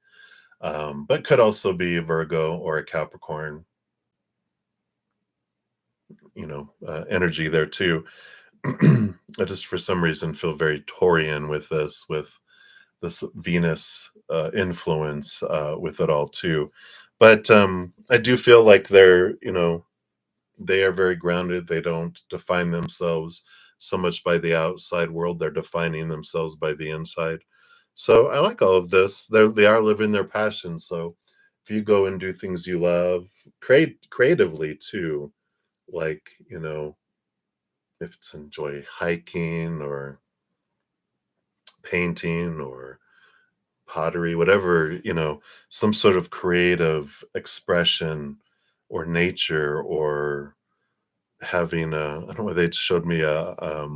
but could also be a Virgo or a Capricorn. Energy there too. I just for some reason feel very Taurian with this Venus influence with it all too. But I do feel like they are very grounded. They don't define themselves so much by the outside world. They're defining themselves by the inside. So I like all of this. They are living their passion. So if you go and do things you love, creatively too, like if it's enjoy hiking or painting or pottery, whatever, some sort of creative expression or nature or having I don't know, they showed me a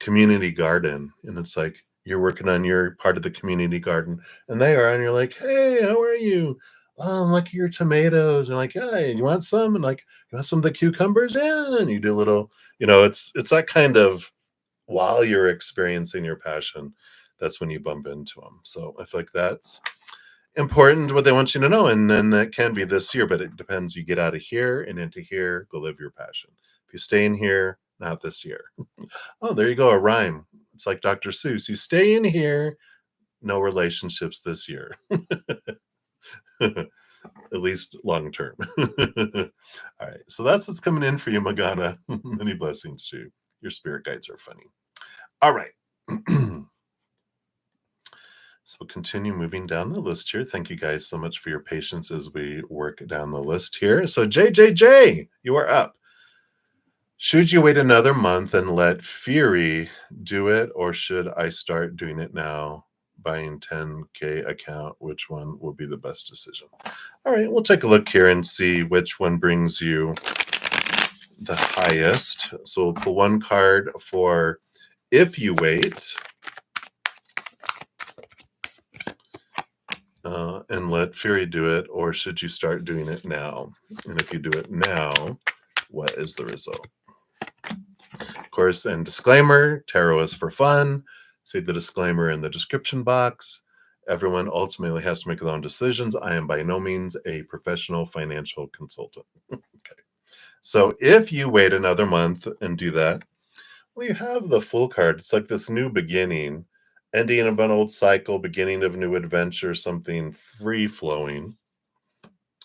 community garden, and it's like you're working on your part of the community garden, and they are, and you're like, "Hey, how are you? Oh, look at your tomatoes." And like, "Hey, you want some?" And like, "You want some of the cucumbers?" Yeah, and you do a little, it's that kind of while you're experiencing your passion, that's when you bump into them. So I feel like that's important what they want you to know. And then that can be this year, but it depends. You get out of here and into here, go live your passion. If you stay in here, not this year. Oh, there you go, a rhyme. It's like Dr. Seuss. You stay in here, no relationships this year. At least long term. All right. So that's what's coming in for you, Magana. Many blessings to you. Your spirit guides are funny. All right. So we'll continue moving down the list here. Thank you guys so much for your patience as we work down the list here. So JJJ, you are up. Should you wait another month and let Fury do it, or should I start doing it now? Buying 10K account, which one will be the best decision? All right, we'll take a look here and see which one brings you the highest. So we'll pull one card for if you wait. And let Fury do it, or should you start doing it now? And if you do it now, what is the result? Of course, and disclaimer, tarot is for fun. See the disclaimer in the description box. Everyone ultimately has to make their own decisions. I am by no means a professional financial consultant. Okay. So if you wait another month and do that, well, you have the Fool card. It's like this new beginning, ending of an old cycle, beginning of new adventure, something free-flowing.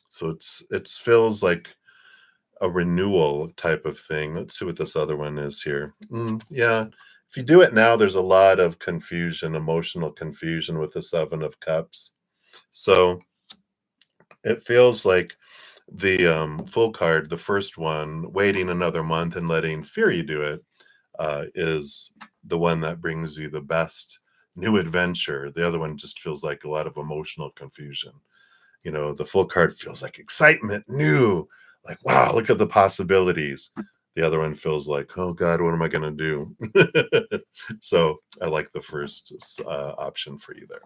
So it feels like a renewal type of thing. Let's see what this other one is here. Yeah, if you do it now, there's a lot of confusion, emotional confusion with the Seven of Cups. So it feels like the Full card, the first one, waiting another month and letting Fury do it, is the one that brings you the best new adventure. The other one just feels like a lot of emotional confusion. The Full card feels like excitement, new, like, wow, look at the possibilities. The other one feels like, oh God, what am I going to do? So I like the first option for you there.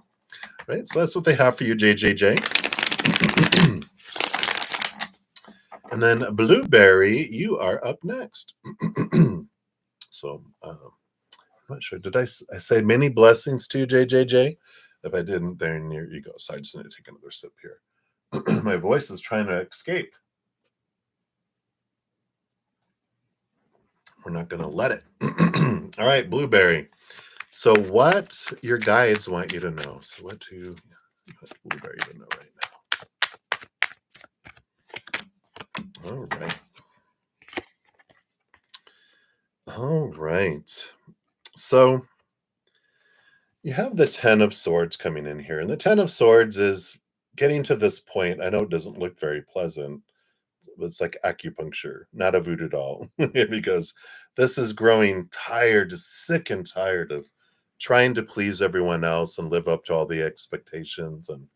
Right. So that's what they have for you, JJJ. And then Blueberry, you are up next. So I'm not sure. Did I say many blessings to you, JJJ? If I didn't, then here you go. So I just need to take another sip here. My voice is trying to escape. We're not going to let it. All right, Blueberry. So what your guides want you to know. So what do Blueberry to know right now? All right. All right. So you have the Ten of Swords coming in here. And the Ten of Swords is getting to this point. I know it doesn't look very pleasant. It's like acupuncture, not a voodoo doll, because this is growing tired, just sick and tired of trying to please everyone else and live up to all the expectations. And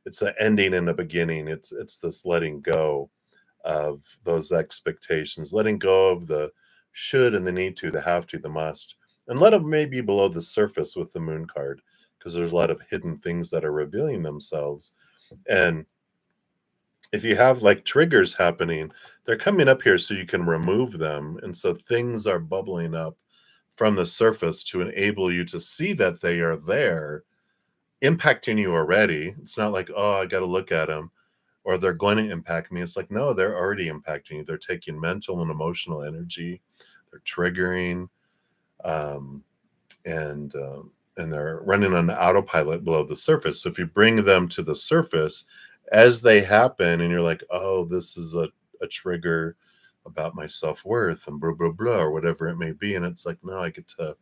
it's an ending and a beginning. It's this letting go of those expectations, letting go of the should and the need to, the have to, the must, and let them maybe below the surface with the Moon card. because there's a lot of hidden things that are revealing themselves. And if you have like triggers happening, they're coming up here so you can remove them. And so things are bubbling up from the surface to enable you to see that they are there, impacting you already. It's not like, oh, I got to look at them or they're going to impact me. It's like, no, they're already impacting you. They're taking mental and emotional energy, they're triggering, um, and they're running on autopilot below the surface. So if you bring them to the surface as they happen, and you're like, oh, this is a trigger about my self-worth and blah blah blah or whatever it may be, and it's like, no, I get to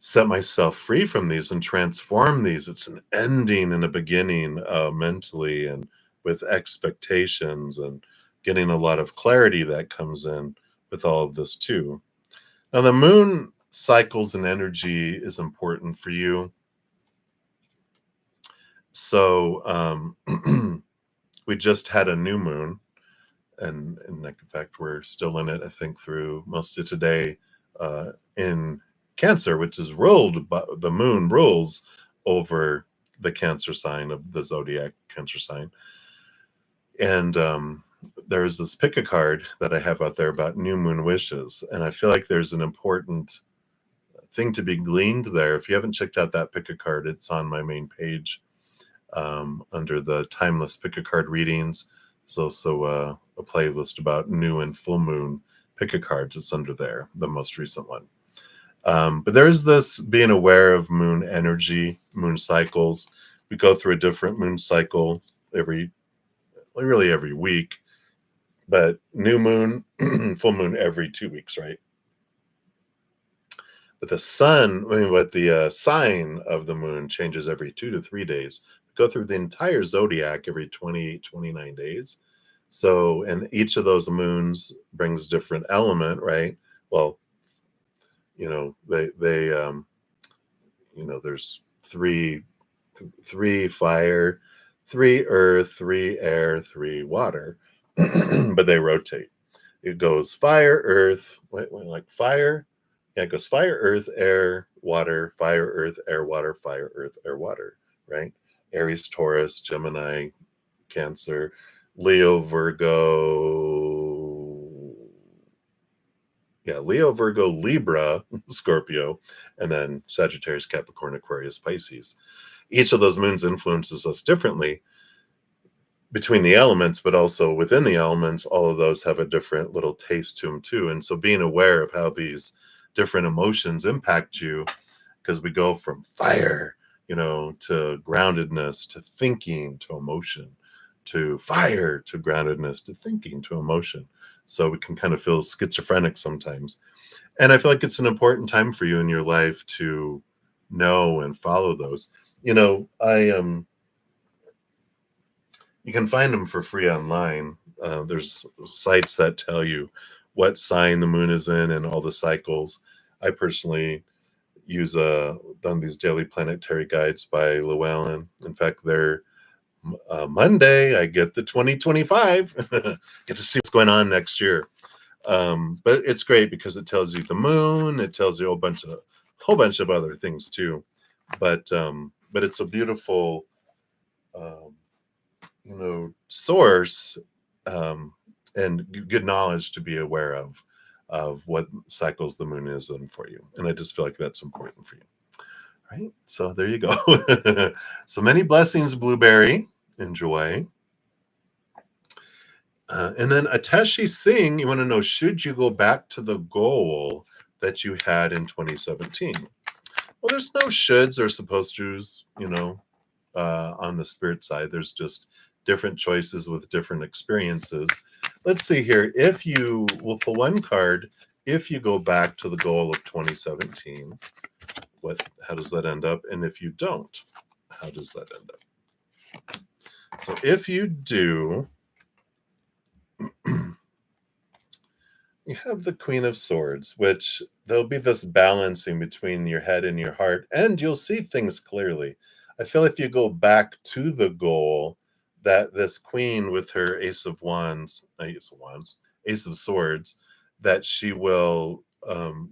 set myself free from these and transform these. It's an ending and a beginning, mentally and with expectations, and getting a lot of clarity that comes in with all of this too. Now, the moon cycles and energy is important for you. So, we just had a new moon, and like, in fact, we're still in it, I think, through most of today, in Cancer, which is ruled by the moon, rules over the Cancer sign of the zodiac, Cancer sign. And there's this pick a card that I have out there about new moon wishes. And I feel like there's an important thing to be gleaned there. If you haven't checked out that pick a card, it's on my main page, under the timeless pick a card readings. There's also a playlist about new and full moon pick a cards. It's under there, the most recent one. But there's this being aware of moon energy, moon cycles. We go through a different moon cycle really every week, but new moon, full moon every 2 weeks, right? But the sun, I mean, but the sign of the moon changes every 2 to 3 days. We go through the entire zodiac every 28, 29 days. So, and each of those moons brings different element, right? Well, there's three fire, three earth, three air, three water, but they rotate. It goes fire, earth, like fire. Yeah, it goes fire, earth, air, water, fire, earth, air, water, fire, earth, air, water, right? Aries, Taurus, Gemini, Cancer, Leo, Virgo. Yeah, Leo, Virgo, Libra, Scorpio, and then Sagittarius, Capricorn, Aquarius, Pisces. Each of those moons influences us differently between the elements, but also within the elements, all of those have a different little taste to them too. And so being aware of how these different emotions impact you, because we go from fire, to groundedness, to thinking, to emotion, to fire, to groundedness, to thinking, to emotion. So we can kind of feel schizophrenic sometimes. And I feel like it's an important time for you in your life to know and follow those. You can find them for free online. There's sites that tell you what sign the moon is in and all the cycles. I personally use done these daily planetary guides by Llewellyn. In fact, they're Monday. I get the 2025. Get to see what's going on next year. But it's great because it tells you the moon. It tells you a whole bunch of other things too. But it's a beautiful source, and good knowledge to be aware of what cycles the moon is in for you. And I just feel like that's important for you. Right. So there you go. So many blessings, Blueberry. Enjoy. And then Ateshi Singh, you want to know, should you go back to the goal that you had in 2017? Well, there's no shoulds or supposed to's, on the spirit side. There's just different choices with different experiences. Let's see here. We'll pull one card. If you go back to the goal of 2017, how does that end up? And if you don't, how does that end up? So if you do, you have the Queen of Swords, which there'll be this balancing between your head and your heart, and you'll see things clearly. I feel if you go back to the goal, that this queen with her Ace of Swords, that she will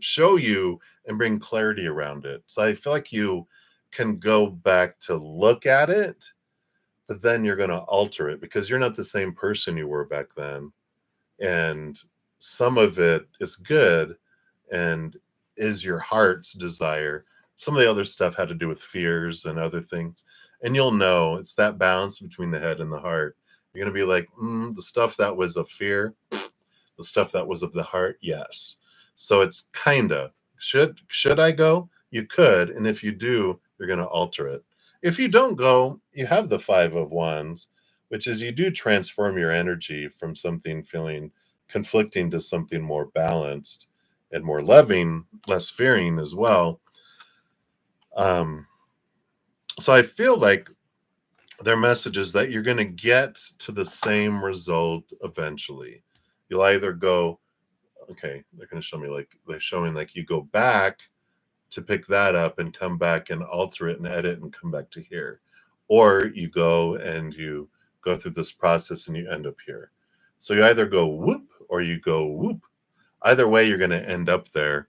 show you and bring clarity around it. So I feel like you can go back to look at it, but then you're going to alter it because you're not the same person you were back then. And some of it is good and is your heart's desire. Some of the other stuff had to do with fears and other things. And you'll know it's that balance between the head and the heart. You're going to be like, the stuff that was of fear, the stuff that was of the heart, yes. So it's kind of, should I go? You could, and if you do, you're going to alter it. If you don't go, you have the 5 of Wands, which is you do transform your energy from something feeling conflicting to something more balanced and more loving, less fearing as well. So I feel like their message is that you're going to get to the same result eventually. You'll either go, okay, they're going to show me like they're showing like you go back to pick that up and come back and alter it and edit and come back to here, or you go and you go through this process and you end up here. So you either go whoop or you go whoop. Either way, you're going to end up there.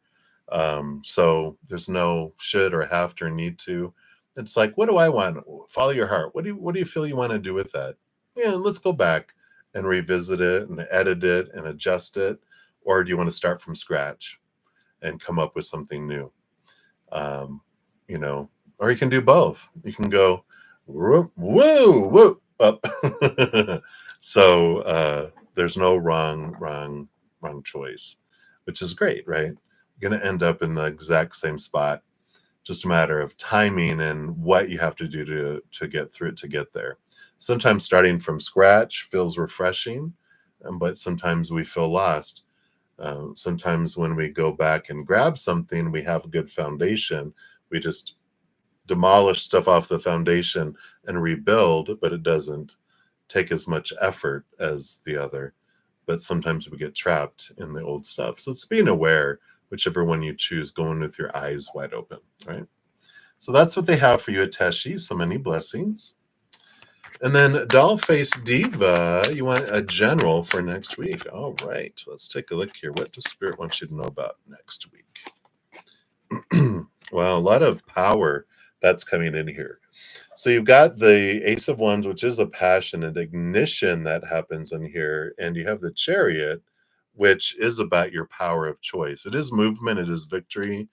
So there's no should or have to or need to. It's like, what do I want? Follow your heart. What do you feel you want to do with that? Yeah, let's go back and revisit it and edit it and adjust it. Or do you want to start from scratch and come up with something new? You know, or you can do both. You can go whoop, woo, whoop, up. So there's no wrong choice, which is great, right? You're going to end up in the exact same spot. Just a matter of timing and what you have to do to get through it to get there. Sometimes starting from scratch feels refreshing, but sometimes we feel lost. Sometimes when we go back and grab something, we have a good foundation. We just demolish stuff off the foundation and rebuild, but it doesn't take as much effort as the other. But sometimes we get trapped in the old stuff. So it's being aware, whichever one you choose, going with your eyes wide open, right? So that's what they have for you at Teshi. So many blessings. And then Dollface Diva, you want a general for next week. All right, let's take a look here. What does Spirit want you to know about next week? Well, a lot of power that's coming in here. So you've got the Ace of Wands, which is a passion and ignition that happens in here. And you have the Chariot, which is about your power of choice. It is movement, it is victory,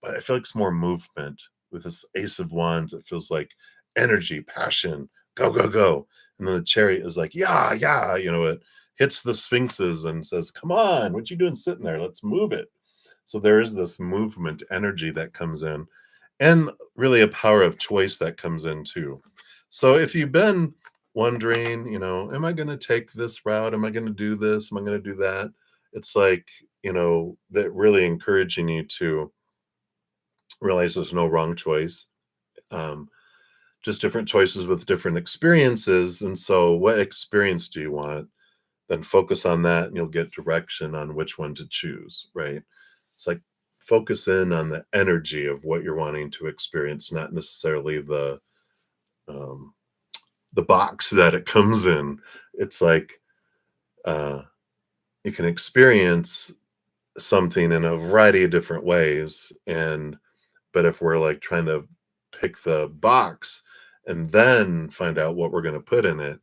but I feel like it's more movement. With this Ace of Wands, it feels like energy, passion, go, go, go. And then the Chariot is like, yeah, yeah, it hits the sphinxes and says, come on, what you doing sitting there? Let's move it. So there is this movement energy that comes in, and really a power of choice that comes in too. So if you've been wondering, am I going to take this route? Am I going to do this? Am I going to do that? It's like, that really encouraging you to realize there's no wrong choice. Just different choices with different experiences. And so what experience do you want? Then focus on that and you'll get direction on which one to choose, right? It's like focus in on the energy of what you're wanting to experience, not necessarily the box that it comes in. It's like you can experience something in a variety of different ways, but if we're like trying to pick the box and then find out what we're going to put in it,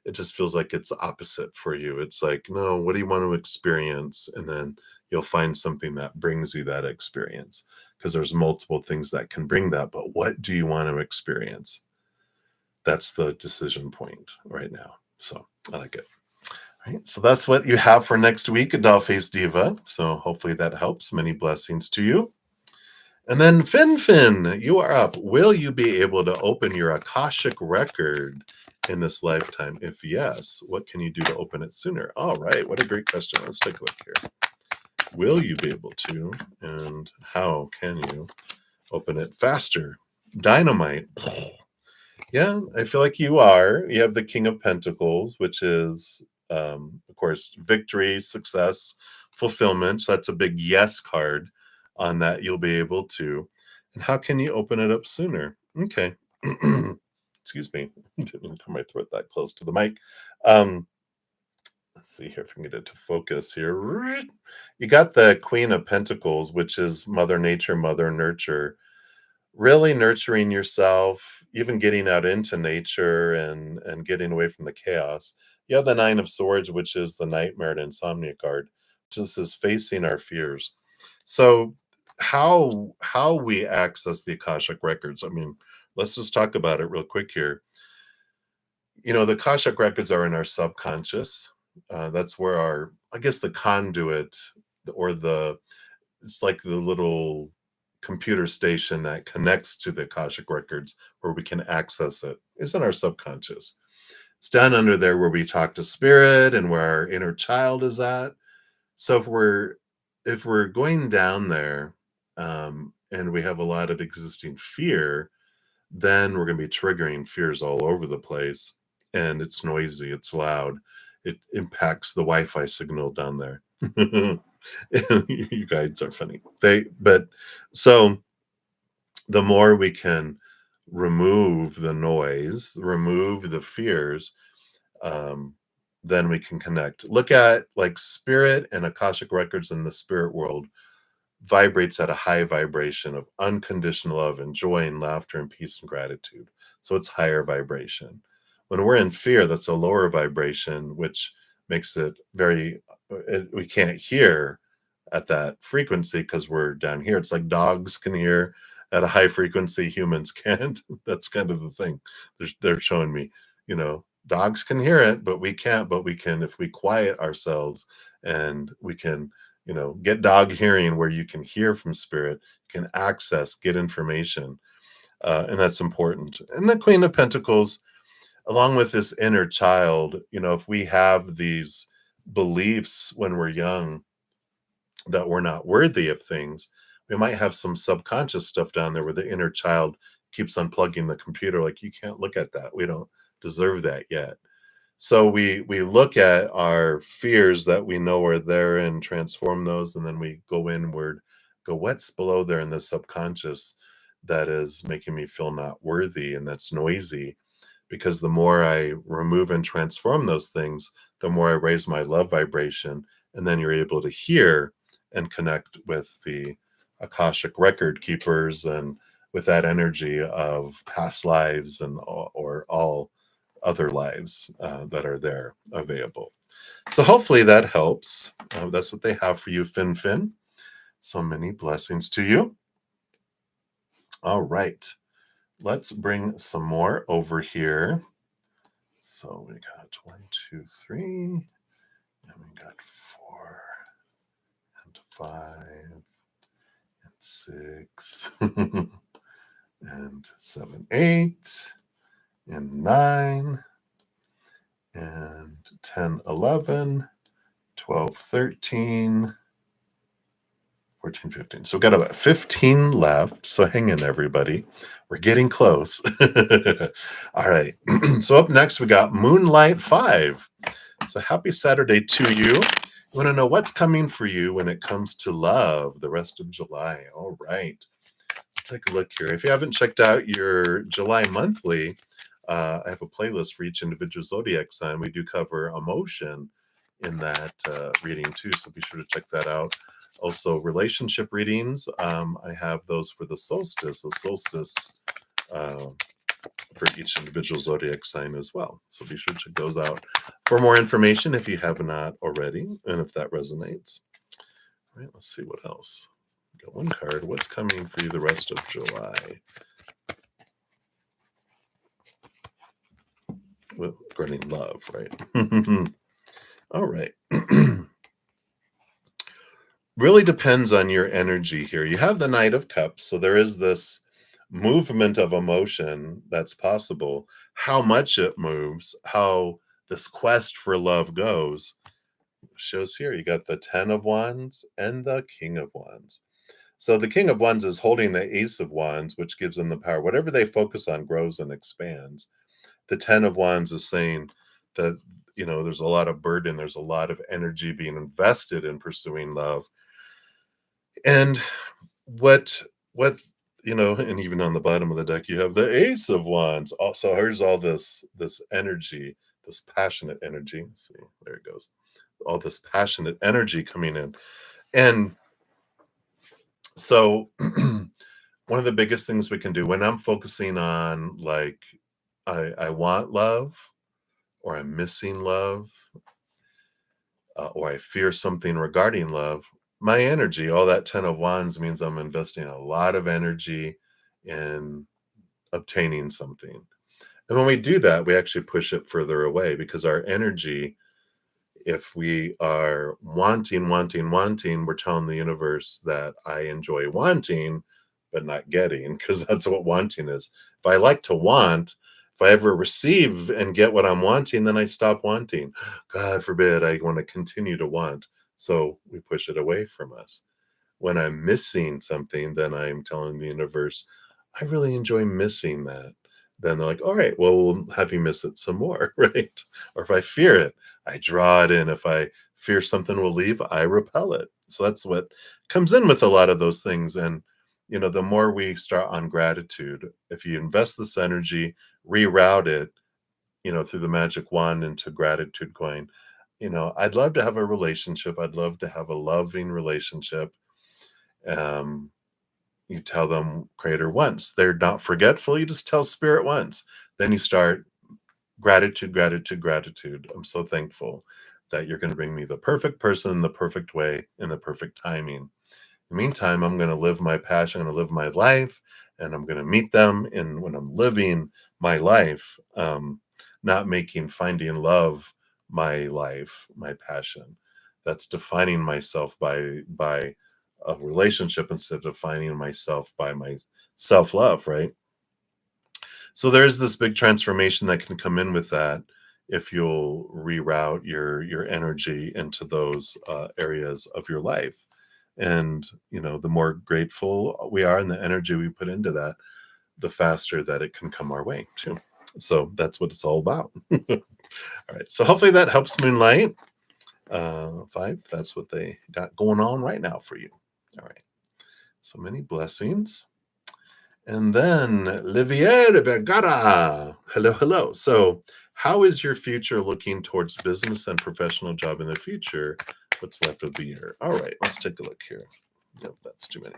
it just feels like it's opposite for you. It's like, no, what do you want to experience? And then you'll find something that brings you that experience, because there's multiple things that can bring that. But what do you want to experience? That's the decision point right now. So I like it. All right, so that's what you have for next week, Dollface Diva. So hopefully that helps. Many blessings to you. And then Fin, you are up. Will you be able to open your Akashic record in this lifetime? If yes, what can you do to open it sooner? All right, what a great question. Let's take a look here. Will you be able to, and how can you open it faster? Dynamite. Yeah, I feel like you are. You have the King of Pentacles, which is, of course, victory, success, fulfillment. So that's a big yes card on that. You'll be able to. And how can you open it up sooner? Okay. Excuse me. Didn't come my throat that close to the mic. Let's see here if I can get it to focus here. You got the Queen of Pentacles, which is Mother Nature, Mother Nurture. really nurturing yourself, even getting out into nature and getting away from the chaos. You have the Nine of Swords, which is the nightmare and insomnia card, which is facing our fears. So how we access the Akashic records? I mean, let's just talk about it real quick here. The Akashic records are in our subconscious. That's where our, I guess, the conduit or the it's like the little computer station that connects to the Akashic records where we can access it is in our subconscious. It's down under there where we talk to spirit and where our inner child is at. So if we're going down there, and we have a lot of existing fear, then we're going to be triggering fears all over the place, and it's noisy, it's loud, it impacts the Wi-Fi signal down there. You guys are funny. But so the more we can remove the noise, remove the fears, um, then we can connect. Look at like spirit and Akashic records in the spirit world vibrates at a high vibration of unconditional love and joy and laughter and peace and gratitude. So it's higher vibration. When we're in fear, that's a lower vibration, which makes it we can't hear at that frequency because we're down here. It's like dogs can hear at a high frequency, humans can't. That's kind of the thing. They're showing me, dogs can hear it, but we can't. But we can, if we quiet ourselves and we can get dog hearing where you can hear from spirit, you can access, get information, and that's important. And the Queen of Pentacles, along with this inner child, if we have these beliefs when we're young that we're not worthy of things, we might have some subconscious stuff down there where the inner child keeps unplugging the computer, like, you can't look at that. We don't deserve that yet. So we look at our fears that we know are there and transform those, and then we go inward, go, what's below there in the subconscious that is making me feel not worthy, and that's noisy. Because the more I remove and transform those things, the more I raise my love vibration, and then you're able to hear and connect with the Akashic record keepers and with that energy of past lives and or all other lives that are there available. So hopefully that helps. That's what they have for you, Fin Fin. So many blessings to you. All right, let's bring some more over here. So we got 1, 2, 3, and we got 4 and 5 and 6 and 7, 8 and 9 and 10, 11, 12, 13, 14, 15. So we've got about 15 left. So hang in, everybody. We're getting close. All right. So up next, we got Moonlight 5. So happy Saturday to you. You want to know what's coming for you when it comes to love the rest of July. All right. Take a look here. If you haven't checked out your July monthly, I have a playlist for each individual zodiac sign. We do cover emotion in that reading too, so be sure to check that out. Also, relationship readings. I have those for the solstice uh, for each individual zodiac sign as well. So be sure to check those out for more information if you have not already, and if that resonates. All right, let's see what else. Got one card. What's coming for you the rest of July? Well, regarding love, right? All right. Really depends on your energy here. You have the Knight of Cups, so there is this movement of emotion that's possible. How much it moves, how this quest for love goes, shows here. You got the 10 of Wands and the King of Wands. So the King of Wands is holding the Ace of Wands, which gives them the power. Whatever they focus on grows and expands. The 10 of Wands is saying that, there's a lot of burden, there's a lot of energy being invested in pursuing love. And and even on the bottom of the deck, you have the Ace of Wands. Also, here's all this energy, this passionate energy. Let's see, there it goes. All this passionate energy coming in. And so one of the biggest things we can do when I'm focusing on, like, I want love, or I'm missing love, or I fear something regarding love, my energy, all that 10 of wands means I'm investing a lot of energy in obtaining something. And when we do that, we actually push it further away because our energy, if we are wanting, wanting, wanting, we're telling the universe that I enjoy wanting, but not getting, because that's what wanting is. If I like to want, if I ever receive and get what I'm wanting, then I stop wanting. God forbid I want to continue to want. So we push it away from us. When I'm missing something, then I'm telling the universe, I really enjoy missing that. Then they're like, all right, well, we'll have you miss it some more, right? Or if I fear it, I draw it in. If I fear something will leave, I repel it. So that's what comes in with a lot of those things. And, the more we start on gratitude, if you invest this energy, reroute it, through the magic wand into gratitude going, I'd love to have a relationship. I'd love to have a loving relationship. Um, you tell them creator once. They're not forgetful. You just tell spirit once. Then you start gratitude, gratitude, gratitude. I'm so thankful that you're going to bring me the perfect person in the perfect way in the perfect timing. In the meantime, I'm going to live my passion. I'm going to live my life, and I'm going to meet them. And when I'm living my life, not making finding love my life, my passion. That's defining myself by a relationship instead of defining myself by my self love, right? So there's this big transformation that can come in with that if you'll reroute your energy into those areas of your life. And the more grateful we are and the energy we put into that, the faster that it can come our way too. So that's what it's all about. All right. So hopefully that helps, Moonlight. Five. That's what they got going on right now for you. All right. So many blessings. And then Livier Vergara. Hello, hello. So, how is your future looking towards business and professional job in the future? What's left of the year? All right, let's take a look here. Nope, that's too many.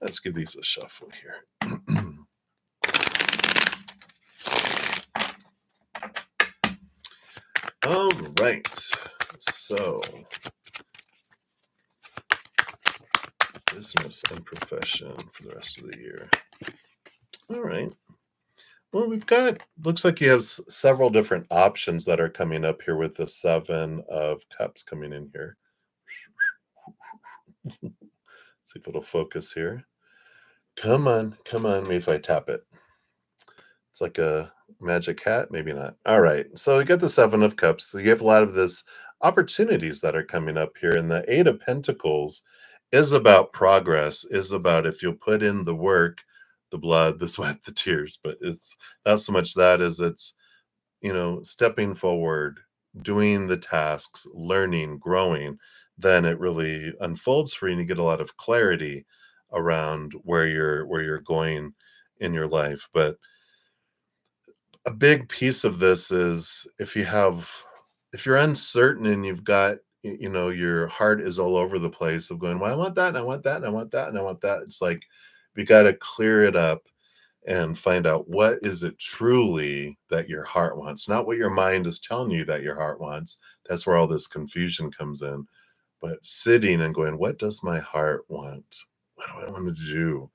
Let's give these a shuffle here. All right. So, business and profession for the rest of the year. All right. Well, looks like you have several different options that are coming up here with the 7 of Cups coming in here. See if it'll focus here. Come on, come on. Maybe if I tap it. It's like a magic hat. Maybe not. All right. So you get the 7 of Cups. So you have a lot of this opportunities that are coming up here. And the 8 of Pentacles is about progress, is about if you'll put in the work, the blood, the sweat, the tears. But it's not so much that as it's, stepping forward, doing the tasks, learning, growing, then it really unfolds for you and you get a lot of clarity around where you're going in your life. But a big piece of this is if you're uncertain and you've got your heart is all over the place of going, well, I want that and I want that and I want that and I want that. It's like we got to clear it up and find out what is it truly that your heart wants, not what your mind is telling you that your heart wants. That's where all this confusion comes in. But sitting and going, what does my heart want? What do I want to do,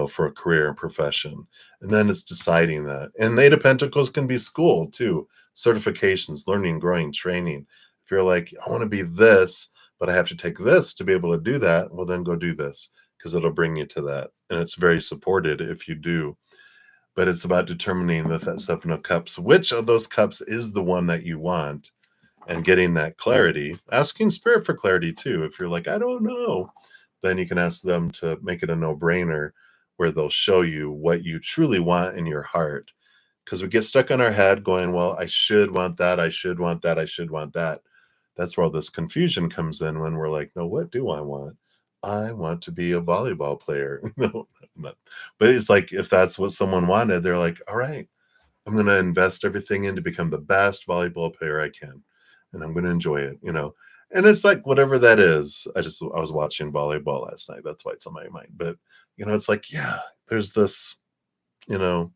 for a career and profession? And then it's deciding that. And the 8 of Pentacles can be school too, certifications, learning, growing, training. If you're like, I want to be this, but I have to take this to be able to do that, well, then go do this because it'll bring you to that. And it's very supported if you do. But it's about determining with that 7 of Cups, which of those cups is the one that you want and getting that clarity. Asking spirit for clarity too. If you're like, I don't know, then you can ask them to make it a no-brainer where they'll show you what you truly want in your heart. Because we get stuck in our head going, well, I should want that, I should want that, I should want that. That's where all this confusion comes in when we're like, no, what do I want? I want to be a volleyball player. No, not. But it's like if that's what someone wanted, they're like, all right, I'm going to invest everything in to become the best volleyball player I can. And I'm going to enjoy it. And it's like whatever that is. I was watching volleyball last night. That's why it's on my mind. But it's like, yeah, there's this, you know,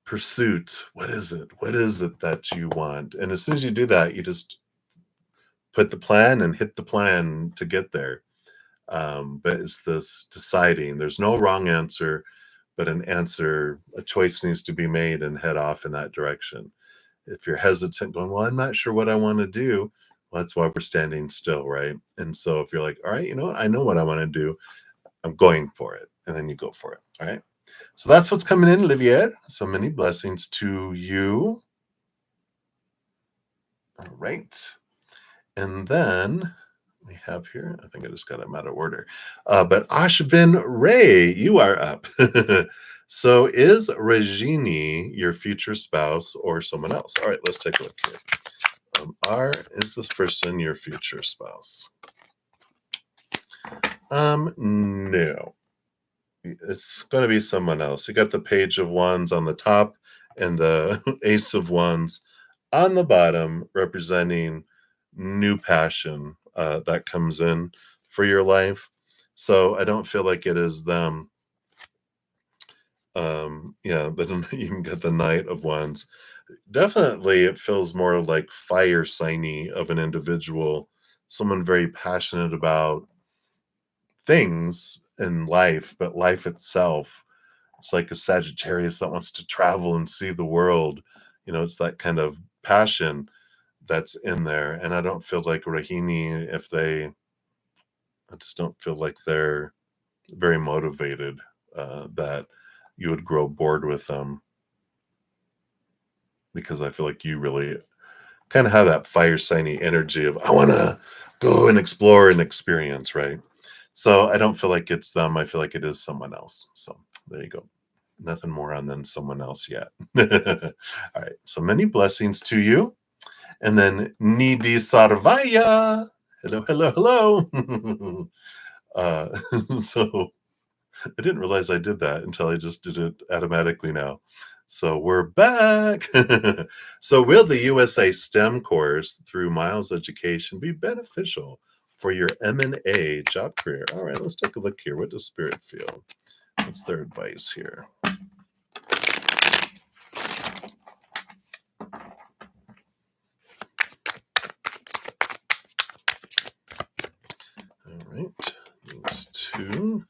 pursuit. What is it? What is it that you want? And as soon as you do that, you just put the plan and hit the plan to get there. But it's this deciding. There's no wrong answer, but an answer, a choice needs to be made and head off in that direction. If you're hesitant, going, well, I'm not sure what I want to do, well, that's why we're standing still, right? And so if you're like, all right, you know what? I know what I want to do. I'm going for it. And then you go for it. All right. So that's what's coming in, Olivier. So many blessings to you. All right. And then we have here, I think I just got them out of order. But Ashvin Ray, you are up. So is Regini your future spouse or someone else? All right, let's take a look here. Is this person your future spouse? No. It's going to be someone else. You got the page of wands on the top and the ace of wands on the bottom, representing new passion that comes in for your life. So I don't feel like it is them. Yeah, they don't even get the Knight of Wands. Definitely, it feels more like fire signy of an individual, someone very passionate about things in life, but life itself. It's like a Sagittarius that wants to travel and see the world. You know, it's that kind of passion that's in there. And I don't feel like Rahini, I just don't feel like they're very motivated, that you would grow bored with them, because I feel like you really kind of have that fire signy energy of, I want to go and explore and experience, right? So I don't feel like it's them. I feel like it is someone else. So there you go. Nothing more on than someone else yet. All right. So many blessings to you. And then Nidhi Sarvaya. Hello, hello, hello. uh, so I didn't realize I did that until I just did it automatically now. So we're back. So will the USA STEM course through Miles Education be beneficial for your M&A job career? All right, let's take a look here. What does Spirit feel? What's their advice here? All right, these two.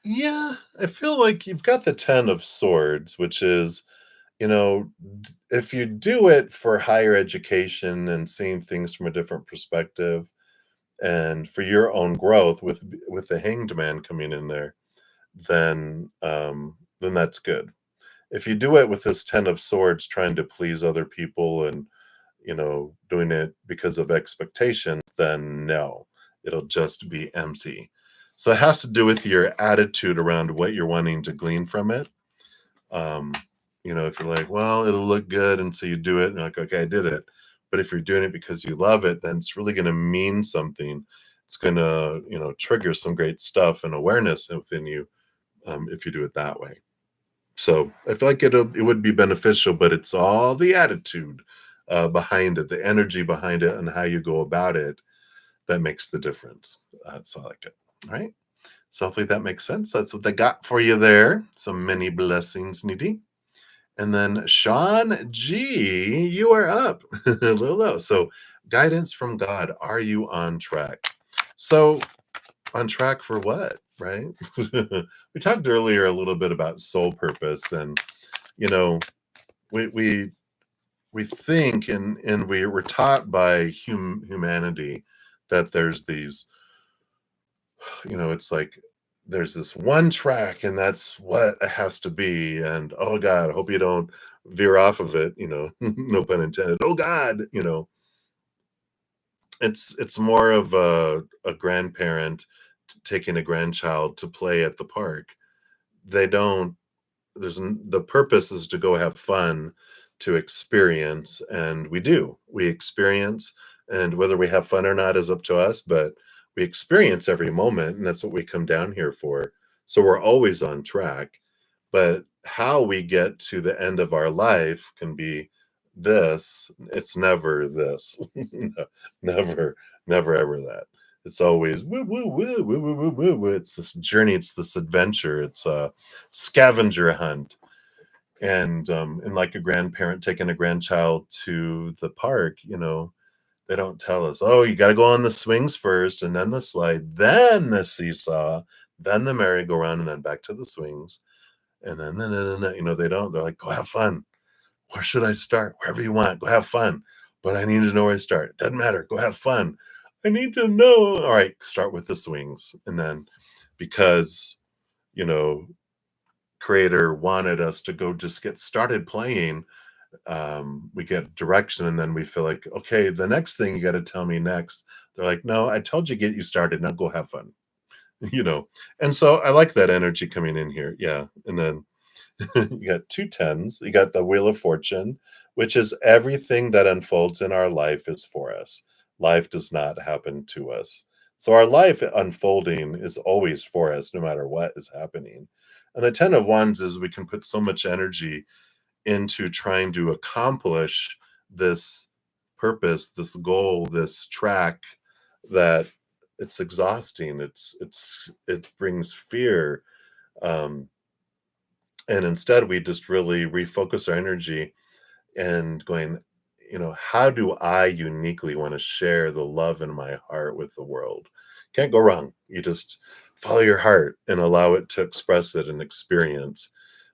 Yeah, I feel like you've got the 10 of Swords, which is, you know, if you do it for higher education and seeing things from a different perspective, and for your own growth with the Hanged Man coming in there, then that's good. If you do it with this 10 of Swords, trying to please other people and, you know, doing it because of expectation, then no, it'll just be empty. So it has to do with your attitude around what you're wanting to glean from it. Um, you know, if you're like, well, it'll look good, and so you do it, and you're like, okay, I did it. But if you're doing it because you love it, then it's really going to mean something. It's going to, you know, trigger some great stuff and awareness within you, if you do it that way. So I feel like it would be beneficial, but it's all the attitude behind it, the energy behind it, and how you go about it that makes the difference. So I like it. All right. So hopefully that makes sense. That's what they got for you there. So many blessings, Nidhi. And then Sean G, you are up. Hello. So guidance from God. Are you on track? So on track for what, right? We talked earlier a little bit about soul purpose, and you know, we think and we're taught by humanity that there's these, you know, it's like there's this one track and that's what it has to be. And oh God, I hope you don't veer off of it, you know, no pun intended. Oh God, you know, it's more of a grandparent taking a grandchild to play at the park. They don't, the purpose is to go have fun, to experience, and we experience, and whether we have fun or not is up to us, but we experience every moment, and that's what we come down here for. So we're always on track, but how we get to the end of our life can be this. It's never this. No, never, never ever that. It's always woo, woo, woo, woo, woo, woo, woo, woo. It's this journey, it's this adventure, it's a scavenger hunt. And like a grandparent taking a grandchild to the park, they don't tell us, oh, you got to go on the swings first, and then the slide, then the seesaw, then the merry-go-round, and then back to the swings. And then, they don't. They're like, go have fun. Where should I start? Wherever you want. Go have fun. But I need to know where to start. It doesn't matter. Go have fun. I need to know. All right, start with the swings. And then because, you know, creator wanted us to go just get started playing, we get direction and then we feel like, okay, the next thing you got to tell me next. They're like, no, I told you get you started. Now go have fun. you know. And so I like that energy coming in here. Yeah. And then you got two tens. You got the Wheel of Fortune, which is everything that unfolds in our life is for us. Life does not happen to us. So our life unfolding is always for us, no matter what is happening. And the Ten of Wands is we can put so much energy into trying to accomplish this purpose, this goal, this track that it's exhausting. It brings fear. Um, and instead we just really refocus our energy and going, how do I uniquely want to share the love in my heart with the world? Can't go wrong. You just follow your heart and allow it to express it and experience.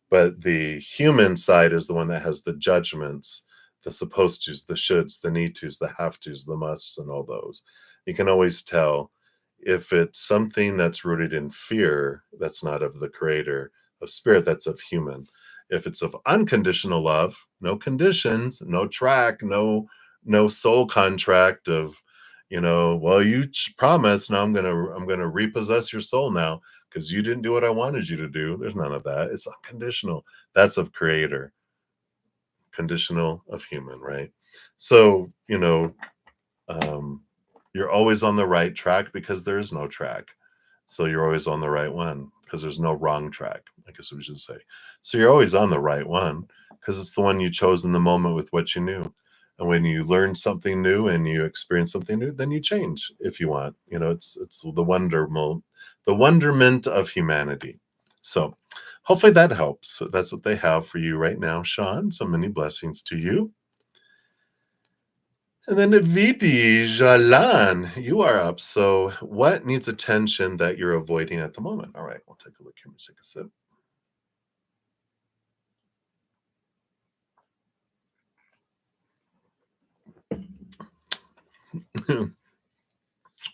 But the human side is the one that has the judgments, the supposed tos, the shoulds, the need tos, the have tos, the musts, and all those. You can always tell if it's something that's rooted in fear, that's not of the creator, of spirit, that's of human. If it's of unconditional love, no conditions, no track, no soul contract of, well, you promised, now I'm gonna repossess your soul now because you didn't do what I wanted you to do. There's none of that. It's unconditional. That's of creator, conditional of human, right? So, um, you're always on the right track because there is no track. So you're always on the right one because there's no wrong track, I guess we should say. So you're always on the right one because it's the one you chose in the moment with what you knew. And when you learn something new and you experience something new, then you change if you want. It's the wonderment of humanity. So hopefully that helps. So that's what they have for you right now, Sean. So many blessings to you. And then Viti Jalan, you are up. So, what needs attention that you're avoiding at the moment? All right, we'll take a look here. Let me take a sip.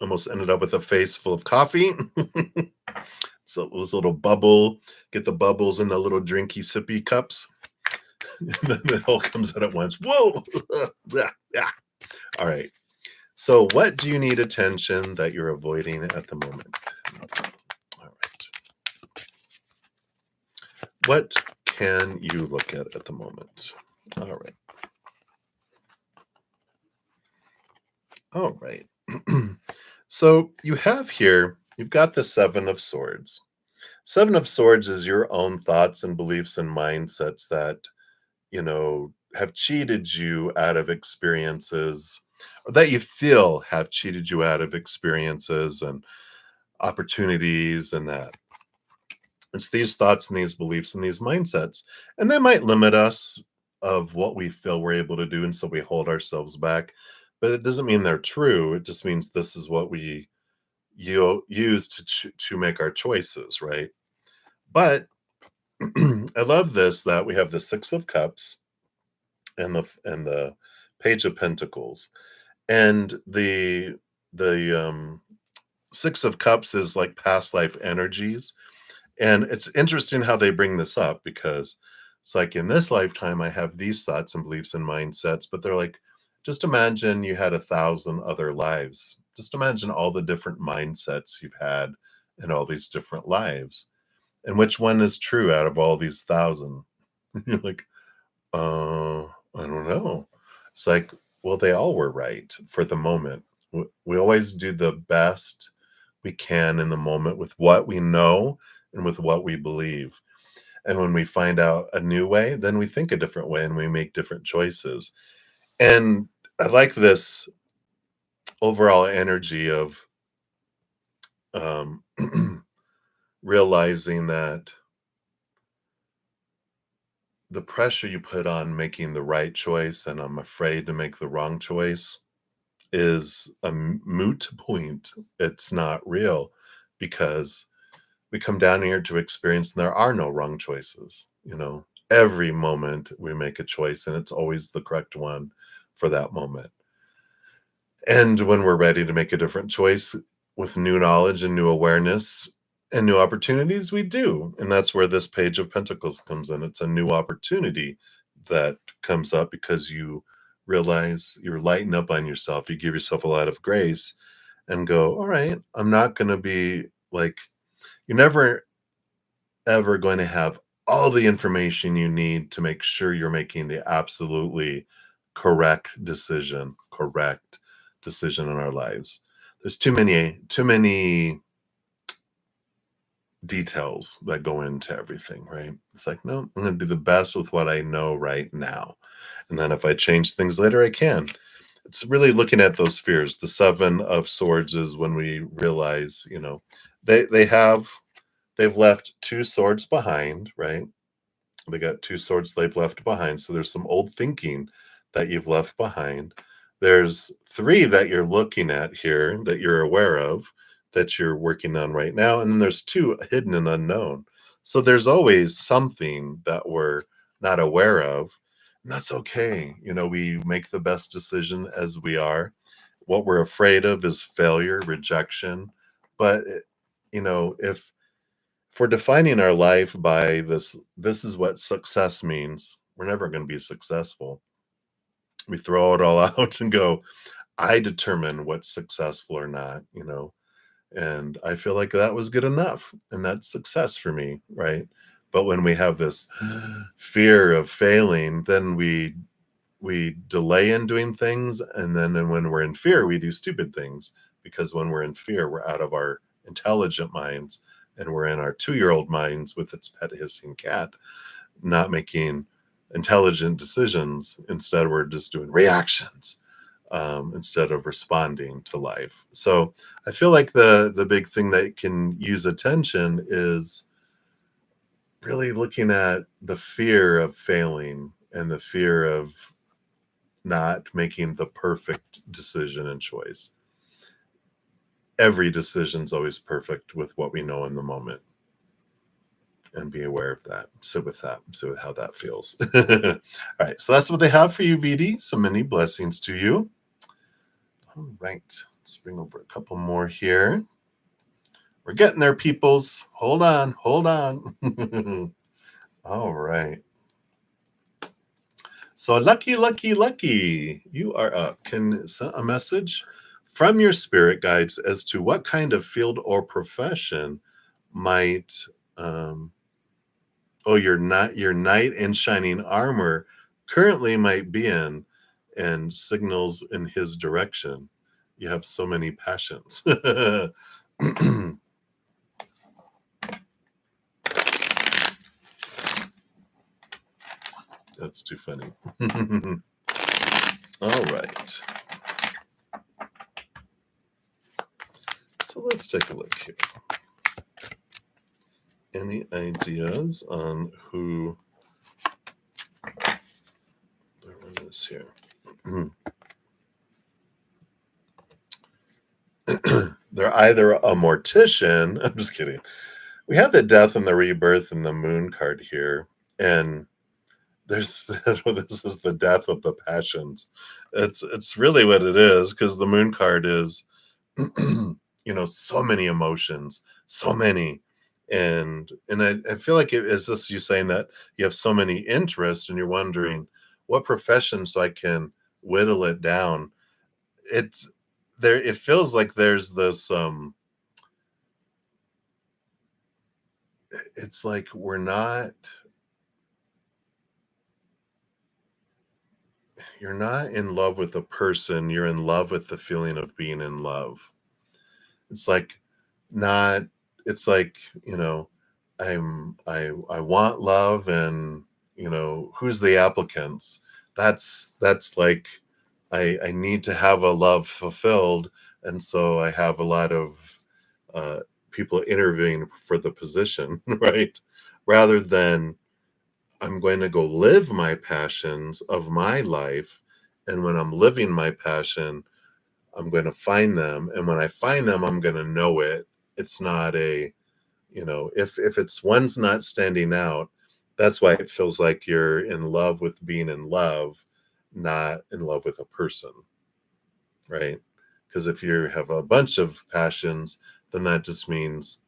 Almost ended up with a face full of coffee. So, this little bubble, get the bubbles in the little drinky sippy cups. And then it all comes out at once. Whoa! Yeah. All right. So, what do you need attention that you're avoiding at the moment? All right. What can you look at the moment? All right. All right. So you have here, you've got the Seven of Swords. Seven of Swords is your own thoughts and beliefs and mindsets that, have cheated you out of experiences, or that you feel have cheated you out of experiences and opportunities and that. It's these thoughts and these beliefs and these mindsets, and they might limit us of what we feel we're able to do, and so we hold ourselves back. But it doesn't mean they're true. It just means this is what we use to make our choices, right? But I love this that we have the Six of Cups and the Page of Pentacles, and the Six of Cups is like past life energies. And it's interesting how they bring this up because it's like in this lifetime, I have these thoughts and beliefs and mindsets, but they're like, just imagine you had 1,000 other lives. Just imagine all the different mindsets you've had in all these different lives. And which one is true out of all these 1,000? You're like, I don't know. It's like, well, they all were right for the moment. We always do the best we can in the moment with what we know and with what we believe. And when we find out a new way, then we think a different way and we make different choices. And I like this overall energy of um, realizing that the pressure you put on making the right choice, and I'm afraid to make the wrong choice, is a moot point. It's not real because we come down here to experience, and there are no wrong choices. Every moment we make a choice, and it's always the correct one for that moment. And when we're ready to make a different choice with new knowledge and new awareness and new opportunities, we do. And that's where this Page of Pentacles comes in. It's a new opportunity that comes up because you realize you're lighting up on yourself. You give yourself a lot of grace and go, all right, I'm not going to be like, you're never ever going to have all the information you need to make sure you're making the absolutely correct decision in our lives. There's too many details that go into everything, right? It's like, no, I'm going to do the best with what I know right now. And then if I change things later, I can. It's really looking at those fears. The Seven of Swords is when we realize, they've left two swords behind, right? They got two swords they've left behind. So there's some old thinking that you've left behind. There's three that you're looking at here that you're aware of, that you're working on right now. And then there's two hidden and unknown. So there's always something that we're not aware of. And that's okay. We make the best decision as we are. What we're afraid of is failure, rejection. But, if we're defining our life by this is what success means, we're never going to be successful. We throw it all out and go, I determine what's successful or not. And I feel like that was good enough, and that's success for me, right? But when we have this fear of failing, then we delay in doing things, and then when we're in fear, we do stupid things, because when we're in fear, we're out of our intelligent minds, and we're in our 2-year-old minds with its pet hissing cat, not making intelligent decisions. Instead, we're just doing reactions instead of responding to life. So I feel like the big thing that can use attention is really looking at the fear of failing and the fear of not making the perfect decision and choice. Every decision's always perfect with what we know in the moment. And be aware of that. Sit with that. Sit with how that feels. All right. So that's what they have for you, BD. So many blessings to you. All right. Let's bring over a couple more here. We're getting there, peoples. Hold on. Hold on. All right. So lucky, you are up. Can send a message from your spirit guides as to what kind of field or profession might your knight in shining armor currently might be in, and signals in his direction. You have so many passions. That's too funny. All right. So let's take a look here. Any ideas on who there one is here? They're either a mortician. I'm just kidding. We have the death and the rebirth and the moon card here, and there's this is the death of the passions. It's really what it is, because the moon card is so many emotions, so many. And I feel like it is this you saying that you have so many interests and you're wondering what profession so I can whittle it down. It's there, it feels like there's this it's like you're not in love with a person, you're in love with the feeling of being in love. It's like not it's like, I want love, and who's the applicants? That's like I need to have a love fulfilled, and so I have a lot of people interviewing for the position, right? Rather than I'm going to go live my passions of my life. And when I'm living my passion, I'm going to find them. And when I find them, I'm going to know it. It's not a, if it's one's not standing out, that's why it feels like you're in love with being in love, not in love with a person, right? Because if you have a bunch of passions, then that just means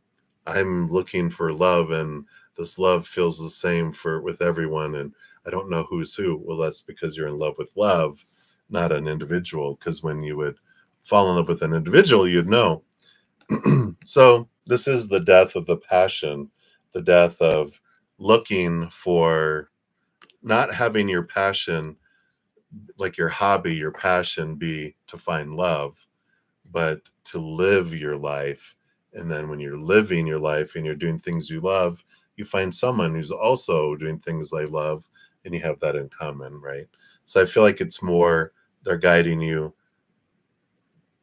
I'm looking for love, and this love feels the same for with everyone, and I don't know who's who. Well, that's because you're in love with love, not an individual. Because when you would fall in love with an individual, you'd know. So this is the death of the passion, the death of looking for not having your passion, like your hobby, your passion be to find love, but to live your life. And then when you're living your life and you're doing things you love, you find someone who's also doing things they love, and you have that in common, right? So I feel like it's more they're guiding you.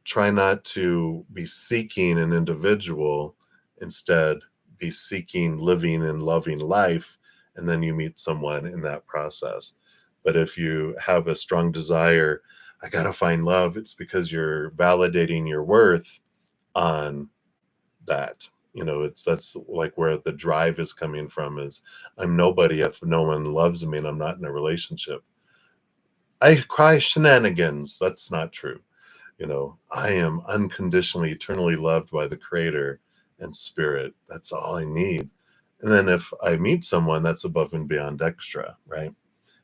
Try not to be seeking an individual, instead be seeking living and loving life, and then you meet someone in that process. But if you have a strong desire, I got to find love, it's because you're validating your worth on that. It's that's like where the drive is coming from, is I'm nobody if no one loves me and I'm not in a relationship. I cry shenanigans. That's not true. I am unconditionally, eternally loved by the Creator and Spirit. That's all I need. And then if I meet someone, that's above and beyond extra, right?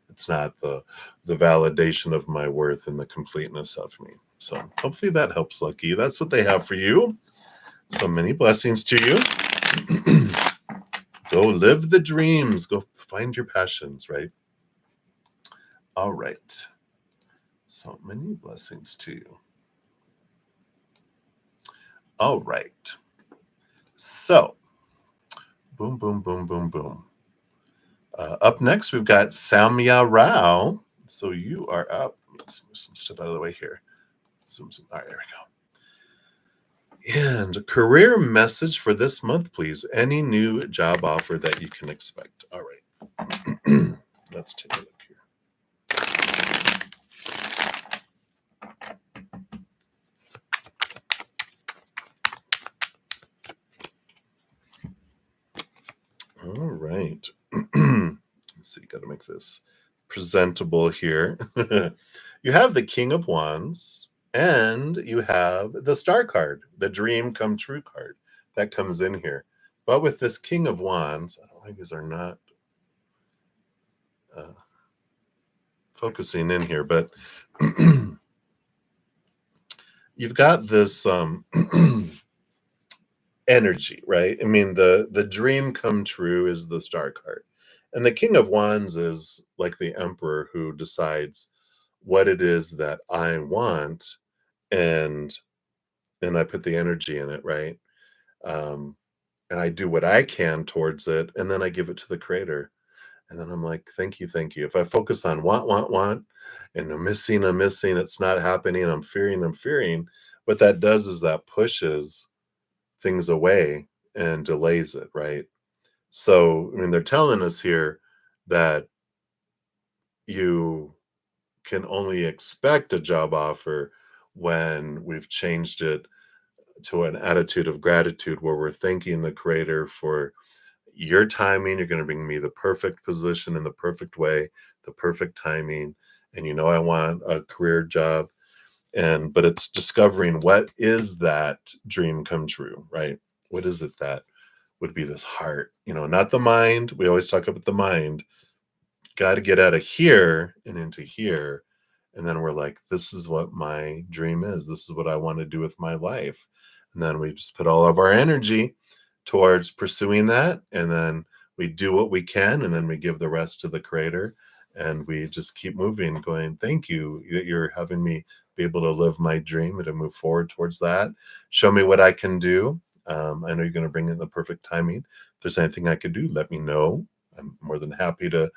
It's not the validation of my worth and the completeness of me. So hopefully that helps, Lucky. That's what they have for you. So many blessings to you. Go live the dreams. Go find your passions, right? All right. So many blessings to you. All right. So, boom, boom, boom, boom, boom. Up next, we've got Samya Rao. So you are up. Let's move some stuff out of the way here. All right, there we go. And a career message for this month, please. Any new job offer that you can expect. All right. Let's take a look here. All right. Let's see, got to make this presentable here. You have the King of Wands, and you have the Star card, the Dream Come True card that comes in here. But with this King of Wands, I don't think these are not focusing in here, but you've got this energy, right? I mean, the dream come true is the Star card. And the King of Wands is like the emperor who decides what it is that I want, and I put the energy in it, right? Um, and I do what I can towards it, and then I give it to the creator. And then I'm like, thank you, thank you. If I focus on want, and I'm missing, it's not happening, I'm fearing, what that does is that pushes things away and delays it, right? So, I mean, they're telling us here that you can only expect a job offer when we've changed it to an attitude of gratitude, where we're thanking the creator for your timing. You're going to bring me the perfect position in the perfect way, the perfect timing. And I want a career job. But it's discovering what is that dream come true, right? What is it that would be this heart, not the mind. We always talk about the mind. Got to get out of here and into here. And then we're like, this is what my dream is. This is what I want to do with my life. And then we just put all of our energy towards pursuing that. And then we do what we can. And then we give the rest to the creator. And we just keep moving, going, thank you that you're having me be able to live my dream and to move forward towards that. Show me what I can do. I know you're going to bring in the perfect timing. If there's anything I could do, let me know. I'm more than happy to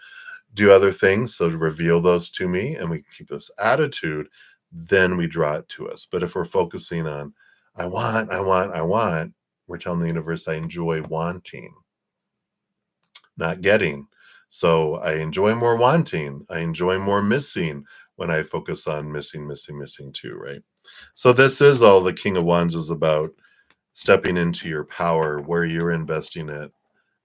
do other things. So to reveal those to me, and we keep this attitude, then we draw it to us. But if we're focusing on, I want, We're telling the universe I enjoy wanting, not getting. So I enjoy more wanting. I enjoy more missing when I focus on missing, missing, missing too, right? So this is all the King of Wands is about, stepping into your power, where you're investing it.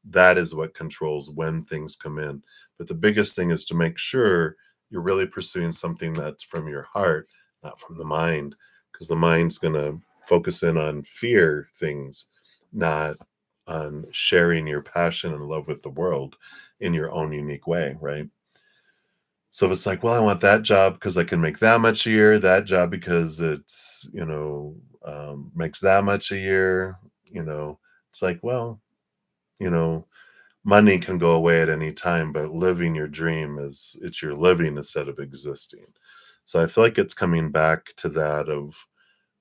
That is what controls when things come in. But the biggest thing is to make sure you're really pursuing something that's from your heart, not from the mind, because the mind's going to focus in on fear things, not on sharing your passion and love with the world in your own unique way, right? So if it's like, well, I want that job because I can make that much a year, that job because it's, makes that much a year, it's like, well, you know, money can go away at any time, but living your dream it's your living instead of existing. So I feel like it's coming back to that of,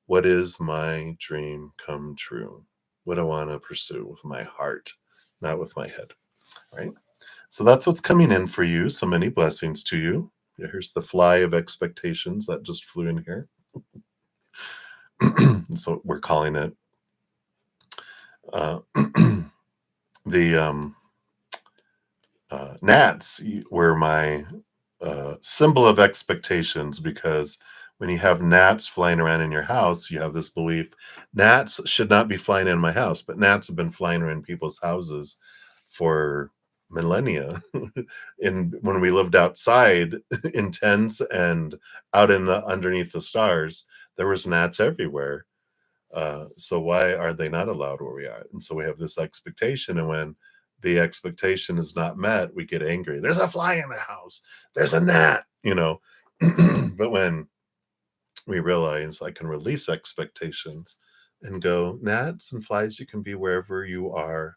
what is my dream come true? What I want to pursue with my heart, not with my head, right? So that's what's coming in for you. So many blessings to you. Yeah, here's the fly of expectations that just flew in here. So we're calling it uh, the gnats were my symbol of expectations, because when you have gnats flying around in your house, you have this belief gnats should not be flying in my house, but gnats have been flying around people's houses for millennia. And when we lived outside in tents and out in the underneath the stars, there was gnats everywhere. So why are they not allowed where we are? And so we have this expectation, and when the expectation is not met, we get angry. There's a fly in the house. There's a gnat, But when we realize I can release expectations and go, gnats and flies, you can be wherever you are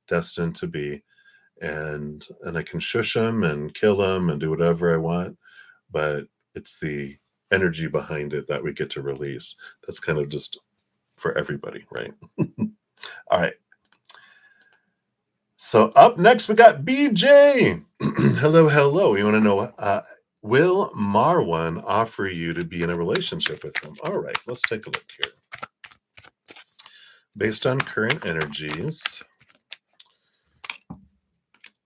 destined to be, and I can shush them and kill them and do whatever I want, but it's the energy behind it that we get to release. That's kind of just for everybody, right? All right. So up next, we got BJ. Hello, hello. You want to know, will Marwan offer you to be in a relationship with him? All right, let's take a look here. Based on current energies,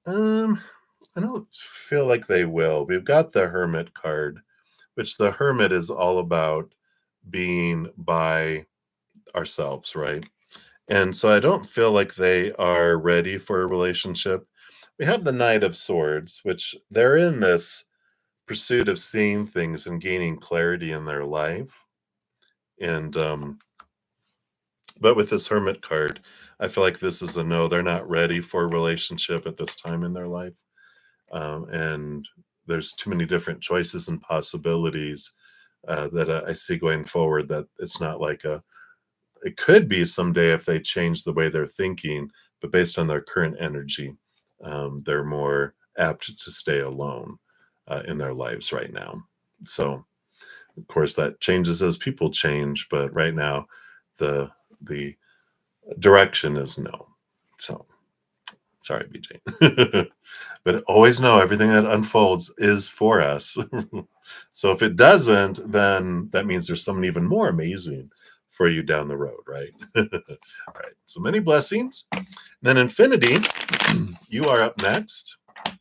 I don't feel like they will. We've got the Hermit card, which the Hermit is all about being by ourselves, right? And so I don't feel like they are ready for a relationship. We have the Knight of Swords, which they're in this pursuit of seeing things and gaining clarity in their life. And but with this Hermit card, I feel like this is a no. They're not ready for a relationship at this time in their life. And there's too many different choices and possibilities that I see going forward, that it's not like it could be someday if they change the way they're thinking, but based on their current energy, they're more apt to stay alone in their lives right now. So, of course, that changes as people change, but right now, the direction is no. So, sorry, BJ. But always know everything that unfolds is for us. So if it doesn't, then that means there's someone even more amazing for you down the road, right? All right. So many blessings. Then Infinity, you are up next. You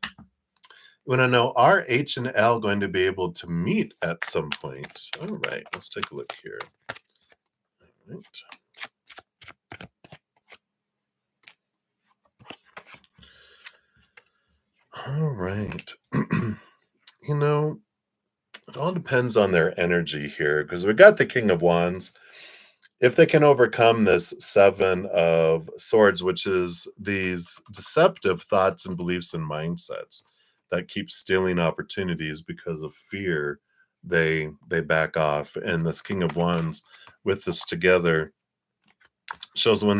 want to know, are H and L going to be able to meet at some point? All right. Let's take a look here. All right. All right. It all depends on their energy here, because we got the King of Wands. If they can overcome this Seven of Swords, which is these deceptive thoughts and beliefs and mindsets that keep stealing opportunities because of fear, they back off. And this King of Wands with this together shows when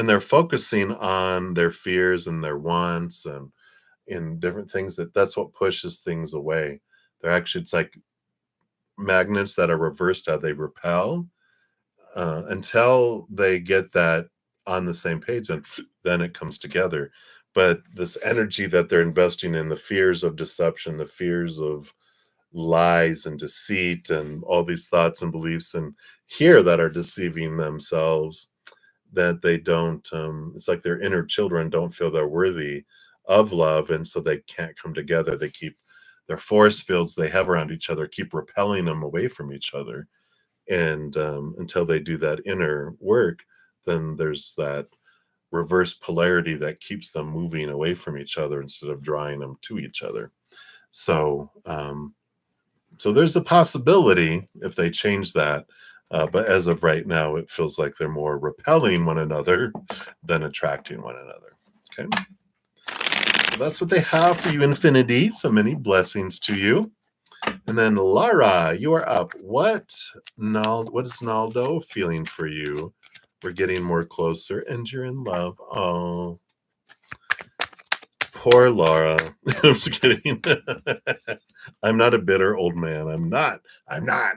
they're focusing on their fears and their wants and in different things, that's what pushes things away. They're actually, it's like magnets that are reversed, how they repel, until they get that on the same page, and then it comes together. But this energy that they're investing in, the fears of deception, the fears of lies and deceit, and all these thoughts and beliefs and here that are deceiving themselves, that they don't, it's like their inner children don't feel they're worthy of love, and so they can't come together. They keep their force fields they have around each other keep repelling them away from each other, and until they do that inner work, then there's that reverse polarity that keeps them moving away from each other instead of drawing them to each other. So, so there's a possibility if they change that. But as of right now, it feels like they're more repelling one another than attracting one another. Okay. So that's what they have for you, Infinity. So many blessings to you. And then Lara, you are up. What is Naldo feeling for you? We're getting more closer and you're in love. Oh, poor Laura. I'm just kidding. I'm not a bitter old man. I'm not. I'm not.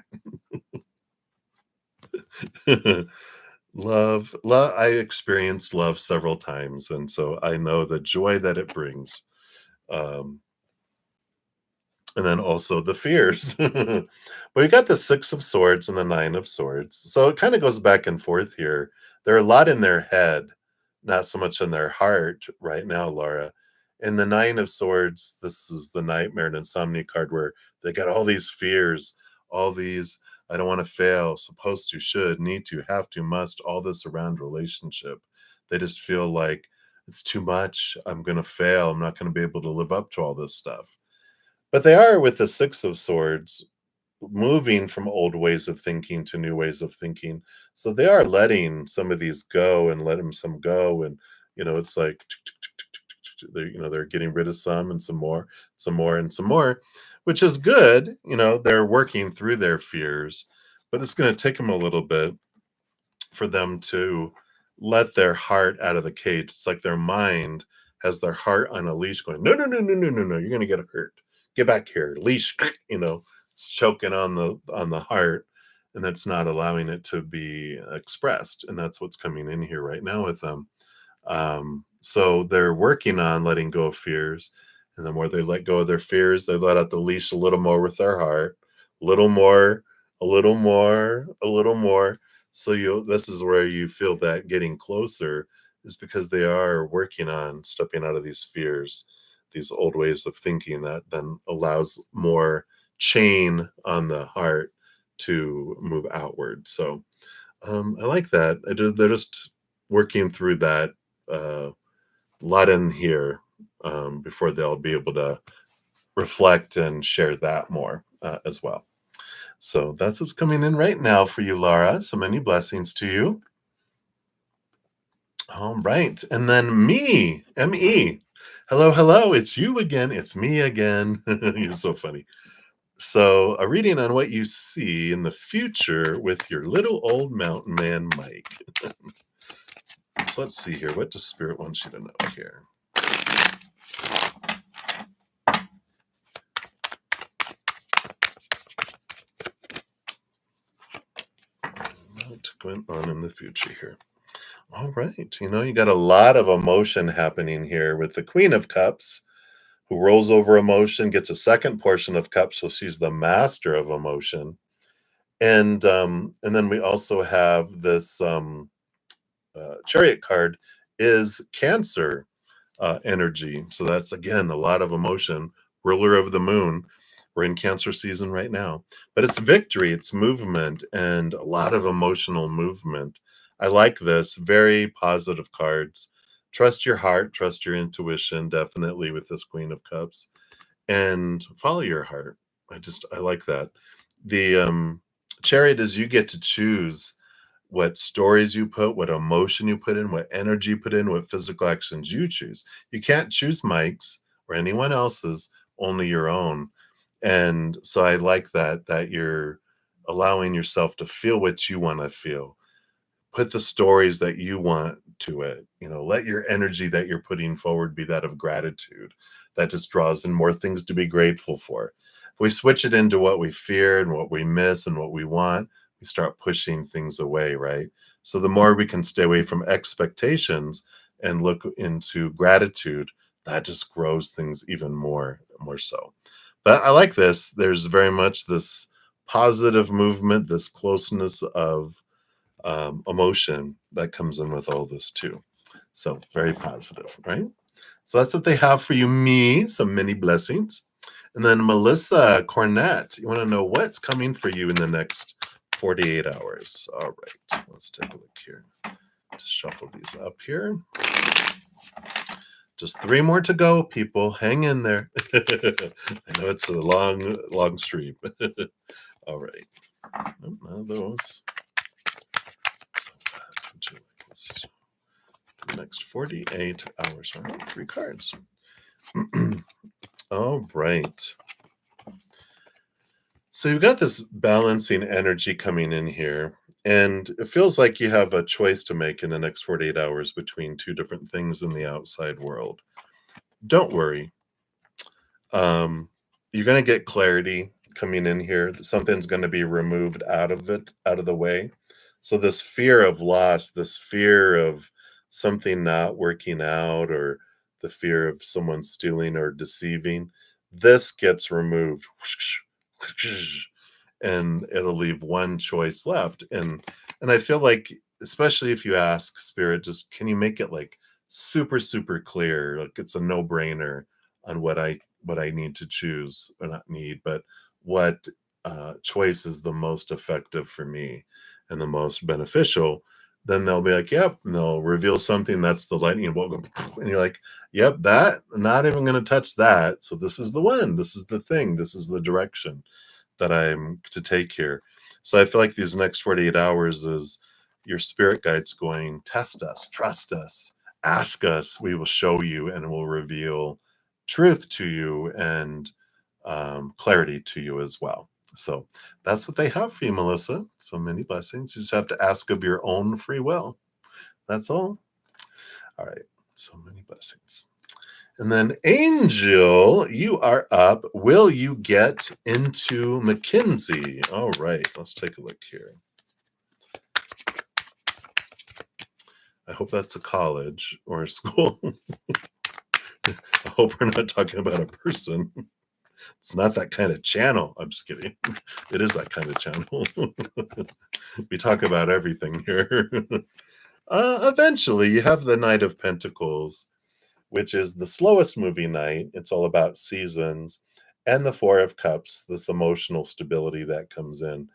Love. I experienced love several times, and so I know the joy that it brings. Um, and then also the fears. But we got the Six of Swords and the Nine of Swords. So it kind of goes back and forth here. There are a lot in their head, not so much in their heart right now, Laura. In the Nine of Swords, this is the nightmare and insomnia card where they got all these fears, all these I don't want to fail, supposed to, should, need to, have to, must, all this around relationship. They just feel like it's too much. I'm going to fail. I'm not going to be able to live up to all this stuff. But they are with the Six of Swords moving from old ways of thinking to new ways of thinking. So they are letting some of these go and letting some go. And, it's like they're getting rid of some and some more, some more and some more, which is good. They're working through their fears, but it's going to take them a little bit for them to let their heart out of the cage. It's like their mind has their heart on a leash going, no, no, no, no, no, no, no, you're going to get hurt. Get back here. Leash, it's choking on the heart, and that's not allowing it to be expressed. And that's what's coming in here right now with them. So they're working on letting go of fears. And the more they let go of their fears, they let out the leash a little more with their heart, a little more, a little more, a little more. So this is where you feel that getting closer is because they are working on stepping out of these fears, these old ways of thinking that then allows more chain on the heart to move outward. So I like that. They're just working through that lot in here before they'll be able to reflect and share that more as well. So that's what's coming in right now for you, Laura. So many blessings to you. All right. And then me, M.E. Hello, hello. It's you again. It's me again. You're so funny. So a reading on what you see in the future with your little old mountain man, Mike. So let's see here. What does Spirit want you to know here? What went on in the future here? All right. You got a lot of emotion happening here with the Queen of Cups, who rolls over emotion, gets a second portion of cups, so she's the master of emotion. And then we also have this Chariot card is Cancer energy. So that's again a lot of emotion. Ruler of the moon. We're in Cancer season right now, but it's victory, it's movement, and a lot of emotional movement. I like this. Very positive cards. Trust your heart, trust your intuition, definitely with this Queen of Cups, and follow your heart. I like that. The Chariot is you get to choose what stories you put, what emotion you put in, what energy you put in, what physical actions you choose. You can't choose Mike's or anyone else's, only your own. And so I like that you're allowing yourself to feel what you want to feel. Put the stories that you want to it. Let your energy that you're putting forward be that of gratitude. That just draws in more things to be grateful for. If we switch it into what we fear and what we miss and what we want, we start pushing things away, right? So the more we can stay away from expectations and look into gratitude, that just grows things even more so. But I like this. There's very much this positive movement, this closeness of emotion that comes in with all this too. So very positive, right? So that's what they have for you, me, some mini blessings. And then Melissa Cornett, you want to know what's coming for you in the next 48 hours. All right, let's take a look here. Just shuffle these up here. Just 3 more to go, people. Hang in there. I know it's a long stream. All right. Oh, none of those. So that would you like this? The next 48 hours. All right, 3 cards. All right. So you've got this balancing energy coming in here, and it feels like you have a choice to make in the next 48 hours between 2 different things in the outside world. Don't worry. You're going to get clarity coming in here. Something's going to be removed out of the way. So this fear of loss, this fear of something not working out, or the fear of someone stealing or deceiving, this gets removed. And it'll leave one choice left. And I feel like, especially if you ask Spirit, just can you make it like super, super clear? Like it's a no-brainer on what I need to choose, or not need, but what choice is the most effective for me and the most beneficial. Then they'll be like, yep, and they'll reveal something that's the lightning bolt, and you're like, yep, that, not even going to touch that. So this is the one, this is the thing, this is the direction that I'm to take here. So I feel like these next 48 hours is your spirit guides going, test us, trust us, ask us, we will show you, and we'll reveal truth to you, and clarity to you as well. So that's what they have for you, Melissa. So many blessings. You just have to ask of your own free will. That's all. All right. So many blessings. And then Angel, you are up. Will you get into McKinsey? All right. Let's take a look here. I hope that's a college or a school. I hope we're not talking about a person. It's not that kind of channel. I'm just kidding. It is that kind of channel. We talk about everything here. Eventually, you have the Knight of Pentacles, which is the slowest moving knight. It's all about seasons. And the Four of Cups, this emotional stability that comes in.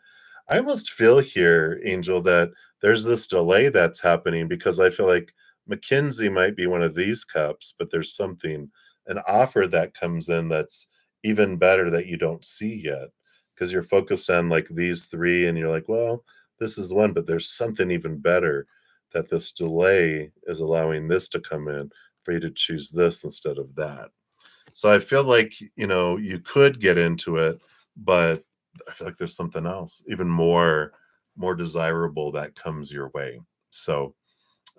I almost feel here, Angel, that there's this delay that's happening, because I feel like McKinsey might be one of these cups, but there's something, an offer that comes in that's even better that you don't see yet, because you're focused on like these 3 and you're like, well, this is the one, but there's something even better, that this delay is allowing this to come in for you to choose this instead of that. So I feel like, you could get into it, but I feel like there's something else even more desirable that comes your way. So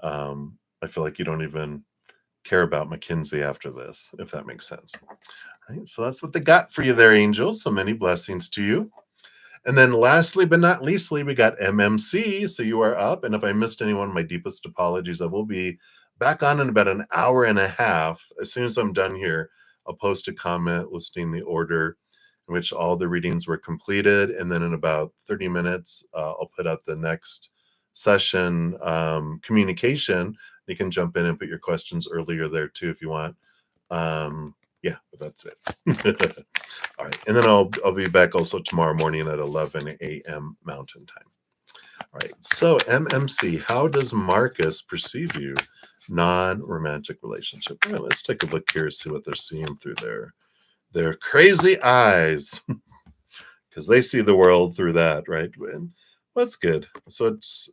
I feel like you don't even care about McKinsey after this, if that makes sense. Right, so that's what they got for you there, Angel. So many blessings to you. And then lastly, but not leastly, we got MMC. So you are up. And if I missed anyone, my deepest apologies. I will be back on in about an hour and a half. As soon as I'm done here, I'll post a comment listing the order in which all the readings were completed. And then in about 30 minutes, I'll put out the next session communication. You can jump in and put your questions earlier there too if you want. Yeah, but that's it. All right, and then I'll be back also tomorrow morning at 11 a.m. Mountain Time. All right, so MMC, how does Marcus perceive you? Non-romantic relationship. All right, let's take a look here, see what they're seeing through their crazy eyes, because they see the world through that, right? And that's good. So it's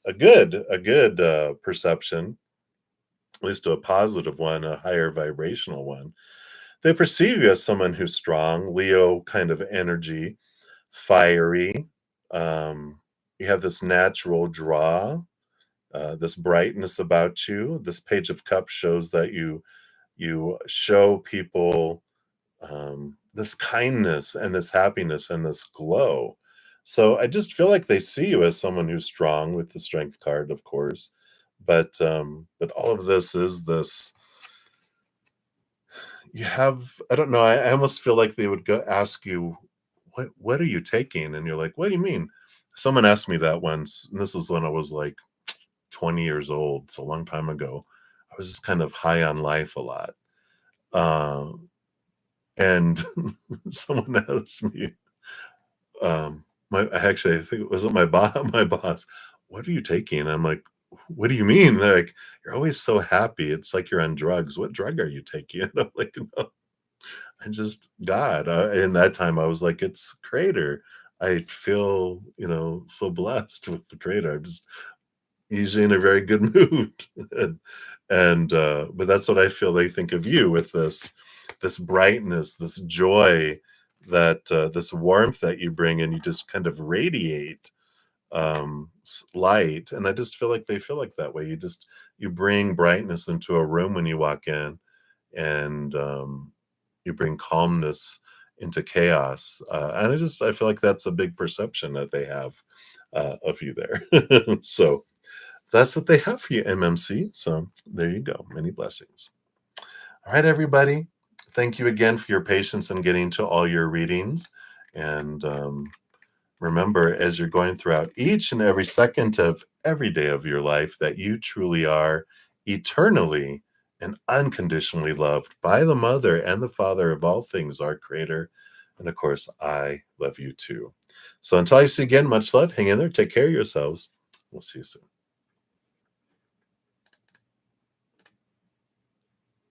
a good perception, at least a positive one, a higher vibrational one. They perceive you as someone who's strong, Leo kind of energy, fiery. You have this natural draw, this brightness about you. This Page of Cups shows that you show people this kindness and this happiness and this glow. So I just feel like they see you as someone who's strong, with the Strength card, of course. But all of this is this. You have, I don't know, I almost feel like they would go ask you, what are you taking? And you're like, what do you mean? Someone asked me that once, and this was when I was like 20 years old. It's a long time ago. I was just kind of high on life a lot. And someone asked me, I think it was my boss, my boss, what are you taking? I'm like, what do you mean? They're like, you're always so happy. It's like you're on drugs. What drug are you taking? And I'm like, no, I just God. In that time, I was like, it's Creator. I feel, so blessed with the Creator. I'm just usually in a very good mood. But that's what I feel they think of you with this brightness, this joy, this warmth that you bring, and you just kind of radiate light. And I just feel like they feel like that way. You bring brightness into a room when you walk in, and you bring calmness into chaos. And I feel like that's a big perception that they have of you there. So that's what they have for you, MMC. So there you go. Many blessings. All right, everybody. Thank you again for your patience in getting to all your readings. And remember, as you're going throughout each and every second of every day of your life, that you truly are eternally and unconditionally loved by the Mother and the Father of all things, our Creator. And of course, I love you too. So until I see you again, much love. Hang in there. Take care of yourselves. We'll see you soon.